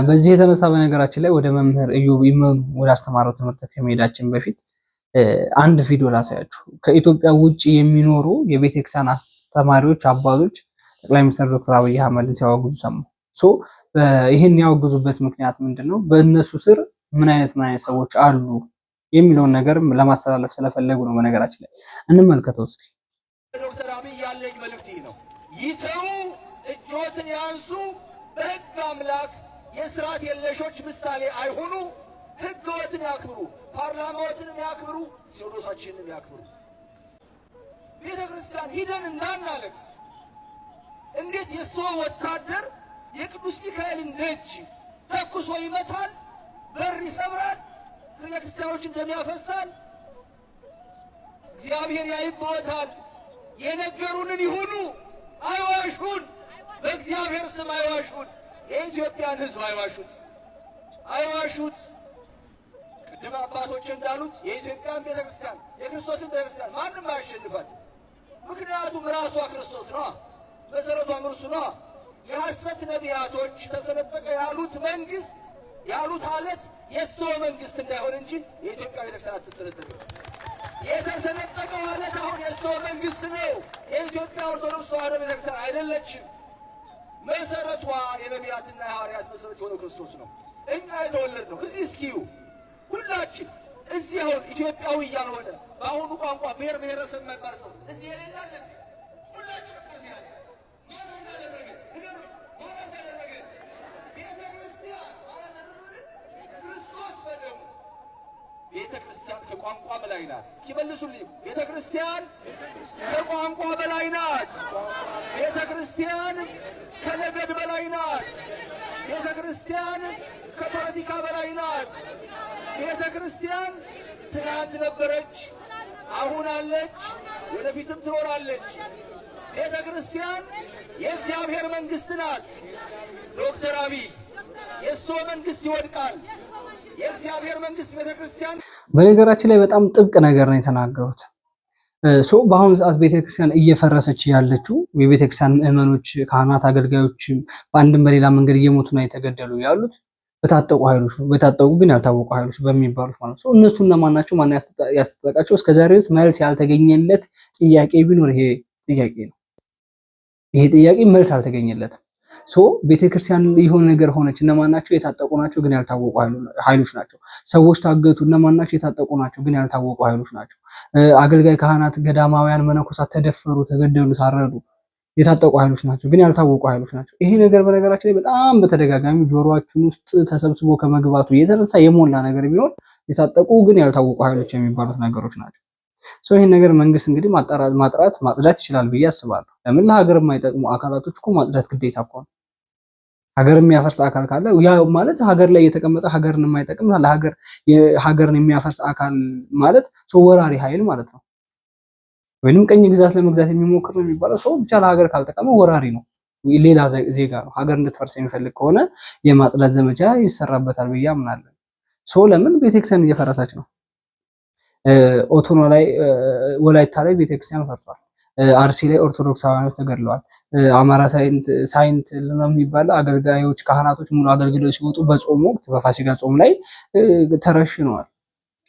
በዚህ የተነሳ በነገራችን ላይ ወደ መምህር ኢዮብ ይመኑ ወደ አስተማረው ትምህርት ከመሄዳችን በፊት አንድ ቪዲዮ ላሳያችሁ። ከኢትዮጵያ ውጪ የሚኖሩ የቤተክርስቲያን አስተማሪዎች፣ አባቶች ጠቅላይ ሚኒስትር ዶክተር አብይ አህመድን ሲያወግዙ ሰማሁ። ይህን ያወግዙበት ምክንያት ምንድነው? በእነሱ ስር ምን አይነት ሰዎች አሉ የሚለውን ነገር ለማስተላለፍ ስለፈለጉ ነው። በነገራችን ላይ እንመልከተው እስኪ። ዶክተር አብይ ያለኝ መልእክት ነው። ይተው፣ እጆትን ያንሱ፣ በህግ አምላክ የስርዓት የለሾች ምሳሌ አይሆኑ፣ ህገወትን ያክብሩ፣ ፓርላማዎትንም ያክብሩ፣ ሲኖዶሳችንንም ያክብሩ። ቤተ ክርስቲያን ሂደን እንዳናለቅስ እንዴት የሰው ወታደር የቅዱስ ሚካኤልን ደጅ ተኩሶ ይመታል? በር ይሰብራል? ክርስቲያኖችን ደም ያፈሳል? እግዚአብሔር ያይበታል። የነገሩንን ይሁኑ፣ አይዋሹን። በእግዚአብሔር ስም አይዋሹን። የኢትዮጵያን ሕዝብ አይዋሹት። ቅድም አባቶች እንዳሉት የኢትዮጵያን ቤተክርስቲያን የክርስቶስን ቤተክርስቲያን ማንም አያሸንፋት። ምክንያቱም ራሷ ክርስቶስ ነው፣ መሰረቷም እርሱ ነው። የሐሰት ነቢያቶች ተሰነጠቀ ያሉት መንግስት ያሉት አለት የሰው መንግስት እንዳይሆን እንጂ የኢትዮጵያ ቤተክርስቲያን አትሰነጠቅም። የተሰነጠቀው አለት አሁን የሰው መንግስት ነው። የኢትዮጵያ ኦርቶዶክስ ተዋሕዶ ቤተክርስቲያን አይደለችም። መሰረቷ የነቢያትና የሐዋርያት መሰረት የሆነው ክርስቶስ ነው። እኛ የተወለድነው እዚህ እስኪዩ ሁላችን እዚህ አሁን ኢትዮጵያዊ ያልሆነ በአሁኑ ቋንቋ ብሔር ብሔረሰብ የማይባል ሰው እዚህ የሌላለን ሁላችን ከዚህ ያለ ቤተ ክርስቲያን ከቋንቋ በላይ ናት። እስኪ መልሱልኝ። ቤተ ክርስቲያን ከቋንቋ በላይ ናት። ቤተ ክርስቲያን ከነገድ በላይ ናት። ቤተ ክርስቲያን ከፖለቲካ በላይ ናት። ቤተ ክርስቲያን ትናንት ነበረች፣ አሁን አለች፣ ወደፊትም ትኖራለች። ቤተ ክርስቲያን የእግዚአብሔር መንግስት ናት። ዶክተር አብይ የሰው መንግስት ይወድቃል፣ የእግዚአብሔር መንግስት ቤተ ክርስቲያን። በነገራችን ላይ በጣም ጥብቅ ነገር ነው የተናገሩት። በአሁኑ ሰዓት ቤተክርስቲያን እየፈረሰች ያለችው የቤተክርስቲያን ምዕመኖች፣ ካህናት፣ አገልጋዮች በአንድም በሌላ መንገድ እየሞቱና የተገደሉ ያሉት በታጠቁ ኃይሎች ነው። በታጠቁ ግን ያልታወቁ ኃይሎች በሚባሉት ማለት ነው። እነሱ እነማን ናቸው? ማን ያስታጠቃቸው? እስከዛሬ ድረስ መልስ ያልተገኘለት ጥያቄ ቢኖር ይሄ ጥያቄ ነው። ይሄ ጥያቄ መልስ አልተገኘለትም። ቤተክርስቲያን የሆነ ነገር ሆነች፣ እነማን ናቸው? የታጠቁ ናቸው ግን ያልታወቁ ኃይሎች ናቸው። ሰዎች ታገቱ፣ እነማን ናቸው? የታጠቁ ናቸው ግን ያልታወቁ ኃይሎች ናቸው። አገልጋይ ካህናት፣ ገዳማውያን፣ መነኮሳት ተደፈሩ፣ ተገደሉ፣ ታረዱ፣ የታጠቁ ኃይሎች ናቸው ግን ያልታወቁ ኃይሎች ናቸው። ይሄ ነገር በነገራችን ላይ በጣም በተደጋጋሚ ጆሮአችን ውስጥ ተሰብስቦ ከመግባቱ የተነሳ የሞላ ነገር ቢኖር የታጠቁ ግን ያልታወቁ ኃይሎች የሚባሉት ነገሮች ናቸው። ይህን ነገር መንግስት እንግዲህ ማጥራት ማጽዳት ይችላል ብዬ አስባለሁ። ለምን ለሀገር የማይጠቅሙ አካላቶች እኮ ማጽዳት ግዴታ እኮ ነው። ሀገር የሚያፈርስ አካል ካለ ያ ማለት ሀገር ላይ የተቀመጠ ሀገርን የማይጠቅም ሀገርን የሚያፈርስ አካል ማለት ወራሪ ኃይል ማለት ነው። ወይንም ቀኝ ግዛት ለመግዛት የሚሞክር ነው የሚባለው ሰው ብቻ ለሀገር ካልጠቀመ ወራሪ ነው፣ ሌላ ዜጋ ነው። ሀገር እንድትፈርስ የሚፈልግ ከሆነ የማጽዳት ዘመቻ ይሰራበታል ብዬ አምናለሁ። ለምን ቤተክርስቲያን እየፈረሰች ነው። ኦቶኖ ላይ ወላይታ ላይ ቤተክርስቲያን ፈርሷል። አርሲ ላይ ኦርቶዶክሳውያኖች ተገድለዋል። አማራ ሳይንት ነው የሚባለው አገልጋዮች ካህናቶች ሙሉ አገልግሎት ሲወጡ በጾም ወቅት በፋሲካ ጾም ላይ ተረሽነዋል።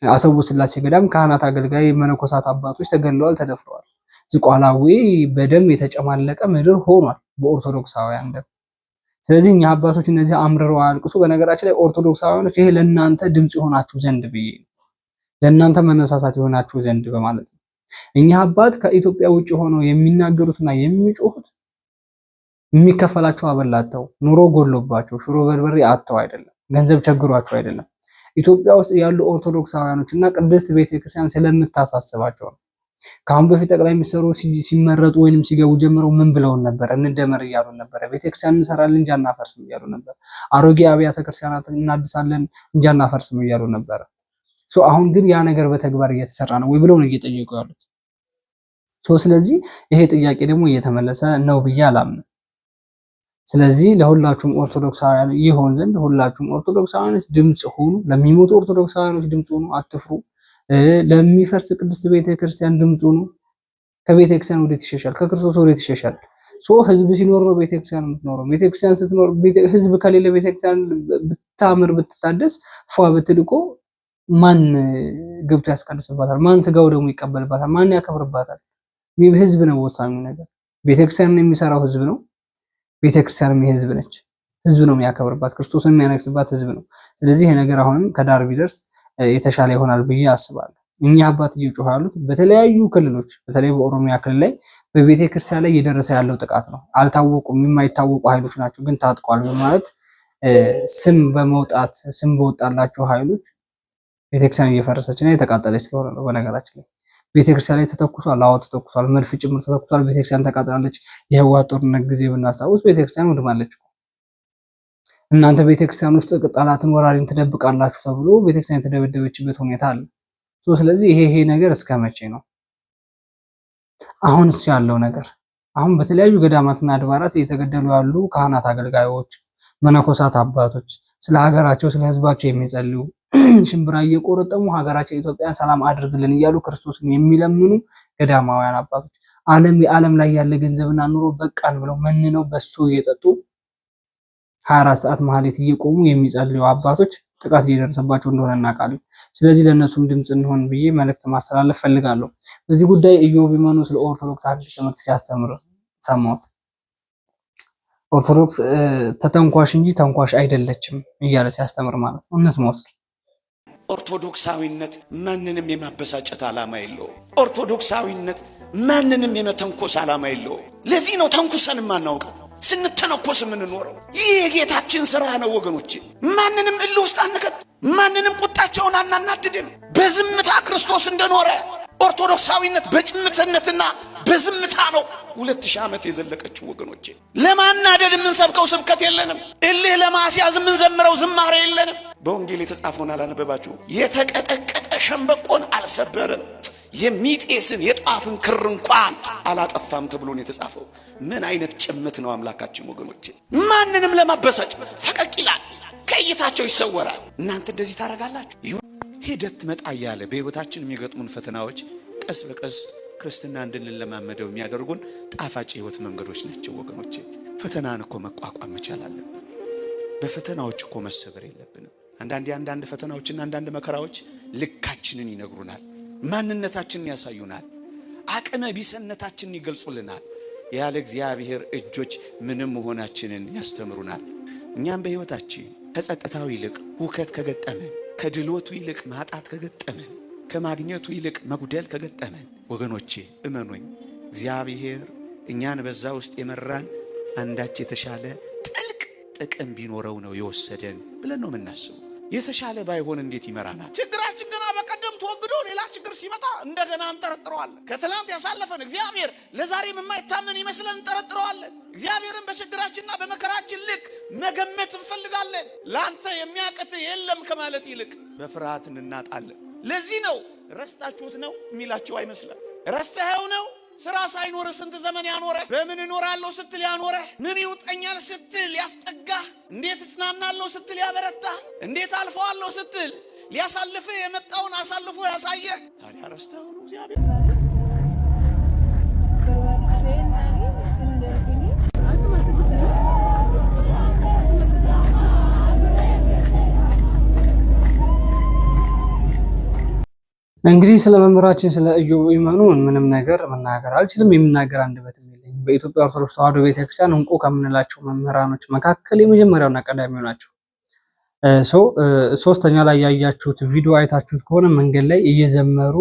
አሰቡ ስላሴ ገዳም ካህናት አገልጋይ መነኮሳት አባቶች ተገድለዋል፣ ተደፍረዋል። ዝቋላዊ በደም የተጨማለቀ ምድር ሆኗል በኦርቶዶክሳውያን ደም። ስለዚህ እኛ አባቶች እነዚህ አምርረው አልቅሱ። በነገራችን ላይ ኦርቶዶክሳውያኖች ይሄ ለእናንተ ድምጽ ይሆናችሁ ዘንድ ብዬ ነው፣ ለእናንተ መነሳሳት ይሆናችሁ ዘንድ በማለት ነው። እኛ አባት ከኢትዮጵያ ውጭ ሆነው የሚናገሩትና የሚጮሁት የሚከፈላቸው አበላተው ኑሮ ጎሎባቸው ሽሮ በርበሬ አጥተው አይደለም፣ ገንዘብ ቸግሯቸው አይደለም። ኢትዮጵያ ውስጥ ያሉ ኦርቶዶክሳውያኖች እና ቅድስት ቤተክርስቲያን ስለምታሳስባቸው ነው። ከአሁን በፊት ጠቅላይ ሚኒስትሩ ሲመረጡ ወይንም ሲገቡ ጀምረው ምን ብለውን ነበር? እንደመር እያሉ ነበር። ቤተክርስቲያን እንሰራለን እንጂ አናፈርስም እያሉ ነበር። አሮጌ አብያተ ክርስቲያናትን እናድሳለን እንጂ አናፈርስም እያሉ ነበር። አሁን ግን ያ ነገር በተግባር እየተሰራ ነው ወይ ብለው ነው እየጠየቁ ያሉት። ስለዚህ ይሄ ጥያቄ ደግሞ እየተመለሰ ነው ብዬ አላምንም። ስለዚህ ለሁላችሁም ኦርቶዶክሳውያን ይሆን ዘንድ ሁላችሁም ኦርቶዶክሳውያኖች ድምጽ ሁኑ። ለሚሞቱ ኦርቶዶክሳውያኖች ድምጽ ሁኑ፣ አትፍሩ። ለሚፈርስ ቅድስት ቤተክርስቲያን ድምጽ ሁኑ። ከቤተክርስቲያን ወዴት ይሸሻል? ከክርስቶስ ወዴት ይሸሻል? ህዝብ ሲኖር ነው ቤተክርስቲያን የምትኖረው። ቤተክርስቲያን ስትኖር ህዝብ ከሌለ ቤተክርስቲያን ብታምር ብትታደስ ፏ ብትልቆ ማን ገብቶ ያስቀድስባታል? ማን ስጋው ደግሞ ይቀበልባታል? ማን ያከብርባታል? ህዝብ ነው ወሳኙ ነገር። ቤተክርስቲያንን የሚሰራው ህዝብ ነው። ቤተክርስቲያንም የህዝብ ነች። ህዝብ ነው የሚያከብርባት፣ ክርስቶስን የሚያነግስባት ህዝብ ነው። ስለዚህ ይሄ ነገር አሁንም ከዳር ቢደርስ የተሻለ ይሆናል ብዬ አስባለሁ። እኛ አባት እየጮሁ ያሉት በተለያዩ ክልሎች በተለይ በኦሮሚያ ክልል ላይ በቤተክርስቲያን ላይ እየደረሰ ያለው ጥቃት ነው። አልታወቁም፣ የማይታወቁ ኃይሎች ናቸው ግን ታጥቋል በማለት ስም በወጣላቸው ኃይሎች ቤተክርስቲያን እየፈረሰችና የተቃጠለች ስለሆነ ነው። በነገራችን ላይ ቤተክርስቲያን ላይ ተተኩሷል። አዎ ተተኩሷል። መድፍ ጭምር ተተኩሷል። ቤተክርስቲያን ተቃጥላለች። የህወሓት ጦርነት ጊዜ ብናስታውስ ቤተክርስቲያን ወድማለች። እናንተ ቤተክርስቲያን ውስጥ ጠላትን ወራሪን ትደብቃላችሁ ተብሎ ቤተክርስቲያን የተደበደበችበት ሁኔታ አለ። ስለዚህ ይሄ ነገር እስከ መቼ ነው? አሁንስ ያለው ነገር አሁን በተለያዩ ገዳማትና አድባራት እየተገደሉ ያሉ ካህናት፣ አገልጋዮች፣ መነኮሳት አባቶች ስለ ሀገራቸው ስለ ህዝባቸው የሚጸልዩ ሽምብራ እየቆረጠሙ ሀገራችን ኢትዮጵያን ሰላም አድርግልን እያሉ ክርስቶስን የሚለምኑ ገዳማውያን አባቶች የዓለም ላይ ያለ ገንዘብና ኑሮ በቃን ብለው መንነው በሱ እየጠጡ 24 ሰዓት ማህሌት እየቆሙ የሚጸልዩ አባቶች ጥቃት እየደረሰባቸው እንደሆነ እናውቃለን። ስለዚህ ለእነሱም ድምጽ እንሆን ብዬ መልእክት ማስተላለፍ ፈልጋለሁ። በዚህ ጉዳይ ኢዮብ ይመኑ ስለ ኦርቶዶክስ አንድ ትምህርት ሲያስተምር ሰማሁት። ኦርቶዶክስ ተተንኳሽ እንጂ ተንኳሽ አይደለችም እያለ ሲያስተምር ማለት ነው። እንስማው እስኪ። ኦርቶዶክሳዊነት ማንንም የማበሳጨት ዓላማ የለውም። ኦርቶዶክሳዊነት ማንንም የመተንኮስ ዓላማ የለውም። ለዚህ ነው ተንኩሰን የማናውቀው ስንተነኮስ የምንኖረው። ይህ የጌታችን ሥራ ነው ወገኖቼ። ማንንም እልህ ውስጥ አንከት፣ ማንንም ቁጣቸውን አናናድድም። በዝምታ ክርስቶስ እንደኖረ ኦርቶዶክሳዊነት በጭምትነትና በዝምታ ነው 2000 ዓመት የዘለቀችው ወገኖቼ። ለማናደድ የምንሰብከው ስብከት የለንም። እልህ ለማስያዝ የምንዘምረው ዝማሬ የለንም። በወንጌል የተጻፈውን አላነበባችሁ? የተቀጠቀጠ ሸምበቆን አልሰበርም፣ የሚጤስን የጧፍን ክር እንኳን አላጠፋም ተብሎ ነው የተጻፈው። ምን አይነት ጭምት ነው አምላካችን ወገኖቼ! ማንንም ለማበሳጭ ፈቀቅ ይላል፣ ከእይታቸው ይሰወራል። እናንተ እንደዚህ ታረጋላችሁ። ሂደት መጣ እያለ በሕይወታችን የሚገጥሙን ፈተናዎች ቀስ በቀስ ክርስትና እንድንለማመደው የሚያደርጉን ጣፋጭ ሕይወት መንገዶች ናቸው ወገኖቼ። ፈተናን እኮ መቋቋም መቻል አለብን። በፈተናዎች እኮ መሰበር የለብንም። አንዳንድ ፈተናዎችና አንዳንድ መከራዎች ልካችንን ይነግሩናል፣ ማንነታችንን ያሳዩናል፣ አቅመ ቢሰነታችንን ይገልጹልናል። ያለ እግዚአብሔር እጆች ምንም መሆናችንን ያስተምሩናል። እኛም በሕይወታችን ከጸጥታው ይልቅ ሁከት ከገጠመን፣ ከድሎቱ ይልቅ ማጣት ከገጠመን፣ ከማግኘቱ ይልቅ መጉደል ከገጠመን ወገኖቼ እመኑኝ፣ እግዚአብሔር እኛን በዛ ውስጥ የመራን አንዳች የተሻለ ጥልቅ ጥቅም ቢኖረው ነው የወሰደን ብለን ነው የምናስበው። የተሻለ ባይሆን እንዴት ይመራናል? ችግራችን ገና በቀደም ተወግዶ ሌላ ችግር ሲመጣ እንደገና እንጠረጥረዋለን። ከትላንት ያሳለፈን እግዚአብሔር ለዛሬም የማይታመን ይመስለን እንጠረጥረዋለን። እግዚአብሔርን በችግራችንና በመከራችን ልክ መገመት እንፈልጋለን። ላንተ የሚያቅት የለም ከማለት ይልቅ በፍርሃት እንናጣለን። ለዚህ ነው ረስታችሁት ነው የሚላቸው አይመስልም። ረስተኸው ነው ስራ ሳይኖር ስንት ዘመን ያኖረ፣ በምን እኖራለሁ ስትል ያኖረ፣ ምን ይውጠኛል ስትል ያስጠጋህ፣ እንዴት እጽናናለሁ ስትል ያበረታህ፣ እንዴት አልፈዋለሁ ስትል ሊያሳልፍህ የመጣውን አሳልፎ ያሳየህ። ታዲያ ረስተኸው ነው እግዚአብሔር። እንግዲህ ስለ መምህራችን ስለ ኢዮብ ይመኑ ምንም ነገር መናገር አልችልም። የምናገር አንደበትም የለኝም። በኢትዮጵያ ኦርቶዶክስ ተዋሕዶ ቤተክርስቲያን እንቁ ከምንላቸው መምህራኖች መካከል የመጀመሪያውና ቀዳሚው ናቸው። ሶስተኛ ላይ ያያችሁት ቪዲዮ አይታችሁት ከሆነ መንገድ ላይ እየዘመሩ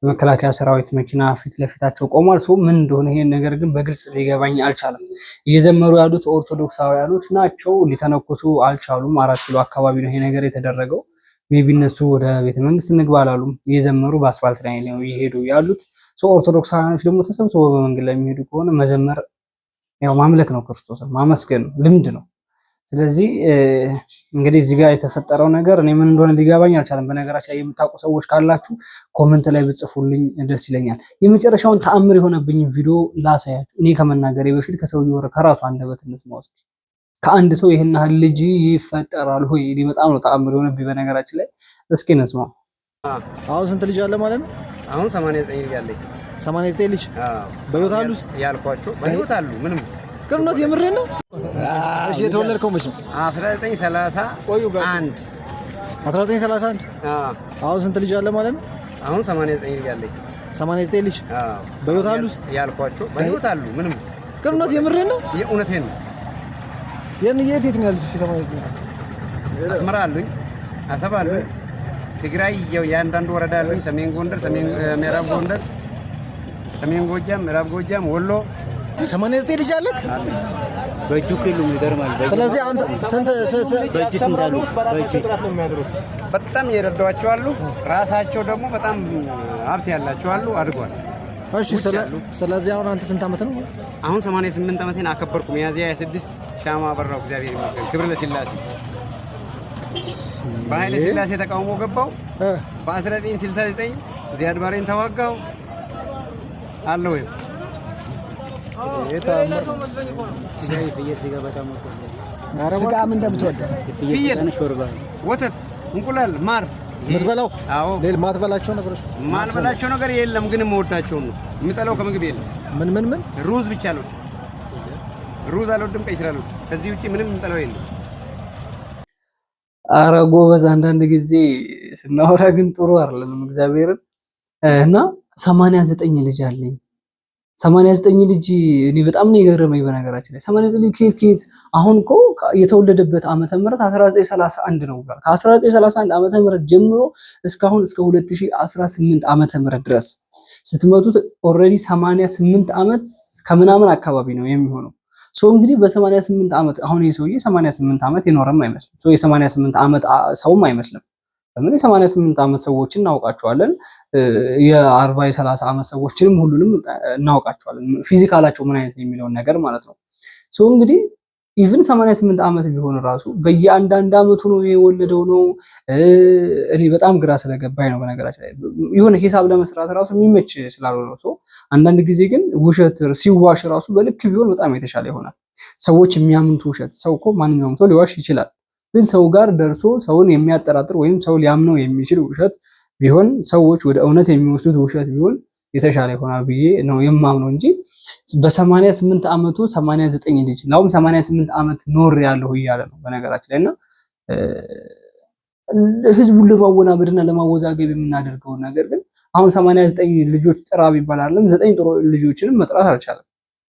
የመከላከያ ሰራዊት መኪና ፊት ለፊታቸው ቆሟል። ምን እንደሆነ ይሄን ነገር ግን በግልጽ ሊገባኝ አልቻለም። እየዘመሩ ያሉት ኦርቶዶክሳውያኖች ናቸው። ሊተነኩሱ አልቻሉም። 4 ኪሎ አካባቢ ነው ይሄ ነገር የተደረገው። ሜቢ እነሱ ወደ ቤተ መንግስት እንግባ አላሉም። እየዘመሩ በአስፋልት ላይ ነው እየሄዱ ያሉት። ኦርቶዶክሳውያኖች ደግሞ ተሰብስበው በመንገድ ላይ የሚሄዱ ከሆነ መዘመር ያው ማምለክ ነው፣ ክርስቶስን ማመስገን ነው፣ ልምድ ነው። ስለዚህ እንግዲህ እዚህ ጋር የተፈጠረው ነገር እኔ ምን እንደሆነ ሊገባኝ አልቻለም። በነገራችን ላይ የምታውቁ ሰዎች ካላችሁ ኮመንት ላይ ብጽፉልኝ ደስ ይለኛል። የመጨረሻውን ተአምር የሆነብኝ ቪዲዮ ላሳያችሁ። እኔ ከመናገሬ በፊት ከሰውየው ከራሱ አንደበት እንስማው። ከአንድ ሰው ይሄን ያህል ልጅ ይፈጠራል ሆይ? እኔ በጣም ነው ተአምር የሆነብኝ በነገራችን ላይ። እስኪ እንስማው። አሁን ስንት ልጅ አለ ማለት ነው? አሁን 89 ልጅ አለኝ። 89 ልጅ በህይወት አሉ ያልኳቸው በህይወት አሉ። ምንም ቅርነት የምሬን ነው። እሺ የተወለድከው መቼ ነው? 1931 1931 አሁን ስንት ልጅ አለ ማለት ነው? አሁን 89 ልጅ አለኝ። 89 ልጅ በህይወት አሉ ያልኳቸው በህይወት አሉ። ምንም ቅርነት የምሬን ነው። የእውነቴን ነው። የት ነው ያሉት? 89 አስመራ አሉኝ፣ አሰብ አሉኝ፣ ትግራይ የአንዳንድ ወረዳ አሉኝ፣ ሰሜን ጎንደር፣ ምዕራብ ጎንደር፣ ሰሜን ጎጃም፣ ምዕራብ ጎጃም፣ ወሎ 89 ልጅ አለክ? በእጁ ክሉ ይገርማል። ስለዚህ አንተ ስንት በእጅ ስንት አሉ? በእጅ በጣም እየረዳኋቸው አሉ። ራሳቸው ደግሞ በጣም ሀብት ያላቸው አሉ። አድርጓል። እሺ ስለዚህ አሁን አንተ ስንት ዓመት ነው? አሁን 88 ዓመቴን አከበርኩ። ሚያዝያ 26 ሻማ አበራው። እግዚአብሔር ይመስገን። ክብር ለስላሴ። በኃይለ ስላሴ ተቃውሞ ገባው። በ1969 ዚያድ ባሬን ተዋጋው አለው። ስጋ ምን እንደምትወድ? ፍየል፣ ወተት፣ እንቁላል፣ ማር የምትበላው? አዎ። ሌላ ማትበላቸው ነገሮች? ማልበላቸው ነገር የለም፣ ግን የምወዳቸው ነው። የምጠላው ከምግብ የለም። ምን? ሩዝ ብቻ አልወድም። ሩዝ አልወድም፣ ቀይ ስር አልወድም። ከዚህ ውጪ ምንም የምጠላው የለም። አረ ጎበዝ፣ አንዳንድ ጊዜ ስናወራ ግን ጥሩ አይደለም እግዚአብሔርን እና 89 ልጅ አለኝ። 89 ልጅ እኔ በጣም ነው የገረመኝ። በነገራችን ላይ 89 ከየት አሁን እኮ የተወለደበት ዓመተ ምህረት 1931 ነው ብሏል። ከ1931 ዓመተ ምህረት ጀምሮ እስካሁን እስከ 2018 ዓመተ ምህረት ድረስ ስትመጡት ኦልሬዲ 88 ዓመት ከምናምን አካባቢ ነው የሚሆነው። ሶ እንግዲህ በ88 ዓመት አሁን ይሄ ሰውዬ 88 ዓመት የኖረም አይመስልም። ሶ የ88 ዓመት ሰውም አይመስልም። ለምን የ88 ዓመት ሰዎችን እናውቃቸዋለን። የ40 የ30 ዓመት ሰዎችንም ሁሉንም እናውቃቸዋለን። ፊዚካላቸው ምን አይነት የሚለውን ነገር ማለት ነው። ሶ እንግዲህ ኢቭን 88 ዓመት ቢሆን ራሱ በየአንዳንድ ዓመቱ ነው የወለደው ነው። እኔ በጣም ግራ ስለገባኝ ነው በነገራችን ላይ የሆነ ሂሳብ ለመስራት ራሱ የሚመች ስላልሆነ ነው። ሶ አንዳንድ ጊዜ ግን ውሸት ሲዋሽ ራሱ በልክ ቢሆን በጣም የተሻለ ይሆናል። ሰዎች የሚያምኑት ውሸት ሰው እኮ ማንኛውም ሰው ሊዋሽ ይችላል። ግን ሰው ጋር ደርሶ ሰውን የሚያጠራጥር ወይም ሰው ሊያምነው የሚችል ውሸት ቢሆን ሰዎች ወደ እውነት የሚወስዱት ውሸት ቢሆን የተሻለ ይሆናል ብዬ ነው የማምነው እንጂ በ88 ዓመቱ 89 ልጅ ላውም 88 ዓመት ኖር ያለው እያለ ነው በነገራችን ላይና ህዝቡን ለማወናበድና ለማወዛገብ የምናደርገው ነገር ግን አሁን 89 ልጆች ጥራ ቢባል አይደለም 9 ጥሩ ልጆችንም መጥራት አልቻለም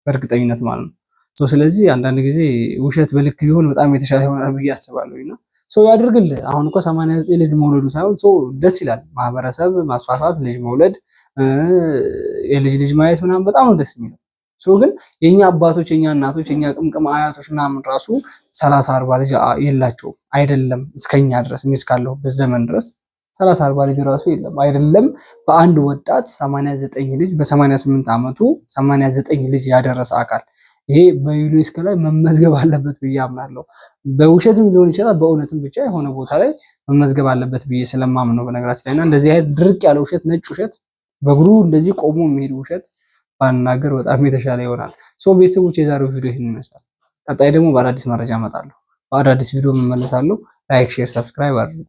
በእርግጠኝነት ማለት ነው። ስለዚህ አንዳንድ ጊዜ ውሸት በልክ ቢሆን በጣም የተሻለ ይሆናል ብዬ አስባለሁና ሰው ያድርግልህ። አሁን እኮ 89 ልጅ መውለዱ ሳይሆን ሰው ደስ ይላል። ማህበረሰብ ማስፋፋት፣ ልጅ መውለድ፣ የልጅ ማየት ምናምን በጣም ነው ደስ የሚለው። ሰው ግን የኛ አባቶች፣ የኛ እናቶች፣ የኛ ቅምቅም አያቶች ምናምን ራሱ 30 40 ልጅ የላቸውም። አይደለም እስከኛ ድረስ እኔ እስካለሁበት ዘመን ድረስ 30 40 ልጅ ራሱ የለም። አይደለም በአንድ ወጣት 89 ልጅ በ88 ዓመቱ 89 ልጅ ያደረሰ አካል ይሄ በዩኔስኮ ላይ መመዝገብ አለበት ብዬ አምናለሁ። በውሸትም ሊሆን ይችላል፣ በእውነትም ብቻ የሆነ ቦታ ላይ መመዝገብ አለበት ብዬ ስለማምን ነው በነገራችን ላይ እና እንደዚህ አይነት ድርቅ ያለ ውሸት፣ ነጭ ውሸት፣ በእግሩ እንደዚህ ቆሞ የሚሄድ ውሸት ባናገር በጣም የተሻለ ይሆናል። ቤተሰቦች የዛሬው ቪዲዮ ይህን ይመስላል። ቀጣይ ደግሞ በአዳዲስ መረጃ እመጣለሁ። በአዳዲስ ቪዲዮ እመለሳለሁ። ላይክ፣ ሼር፣ ሰብስክራይብ አድርጉ።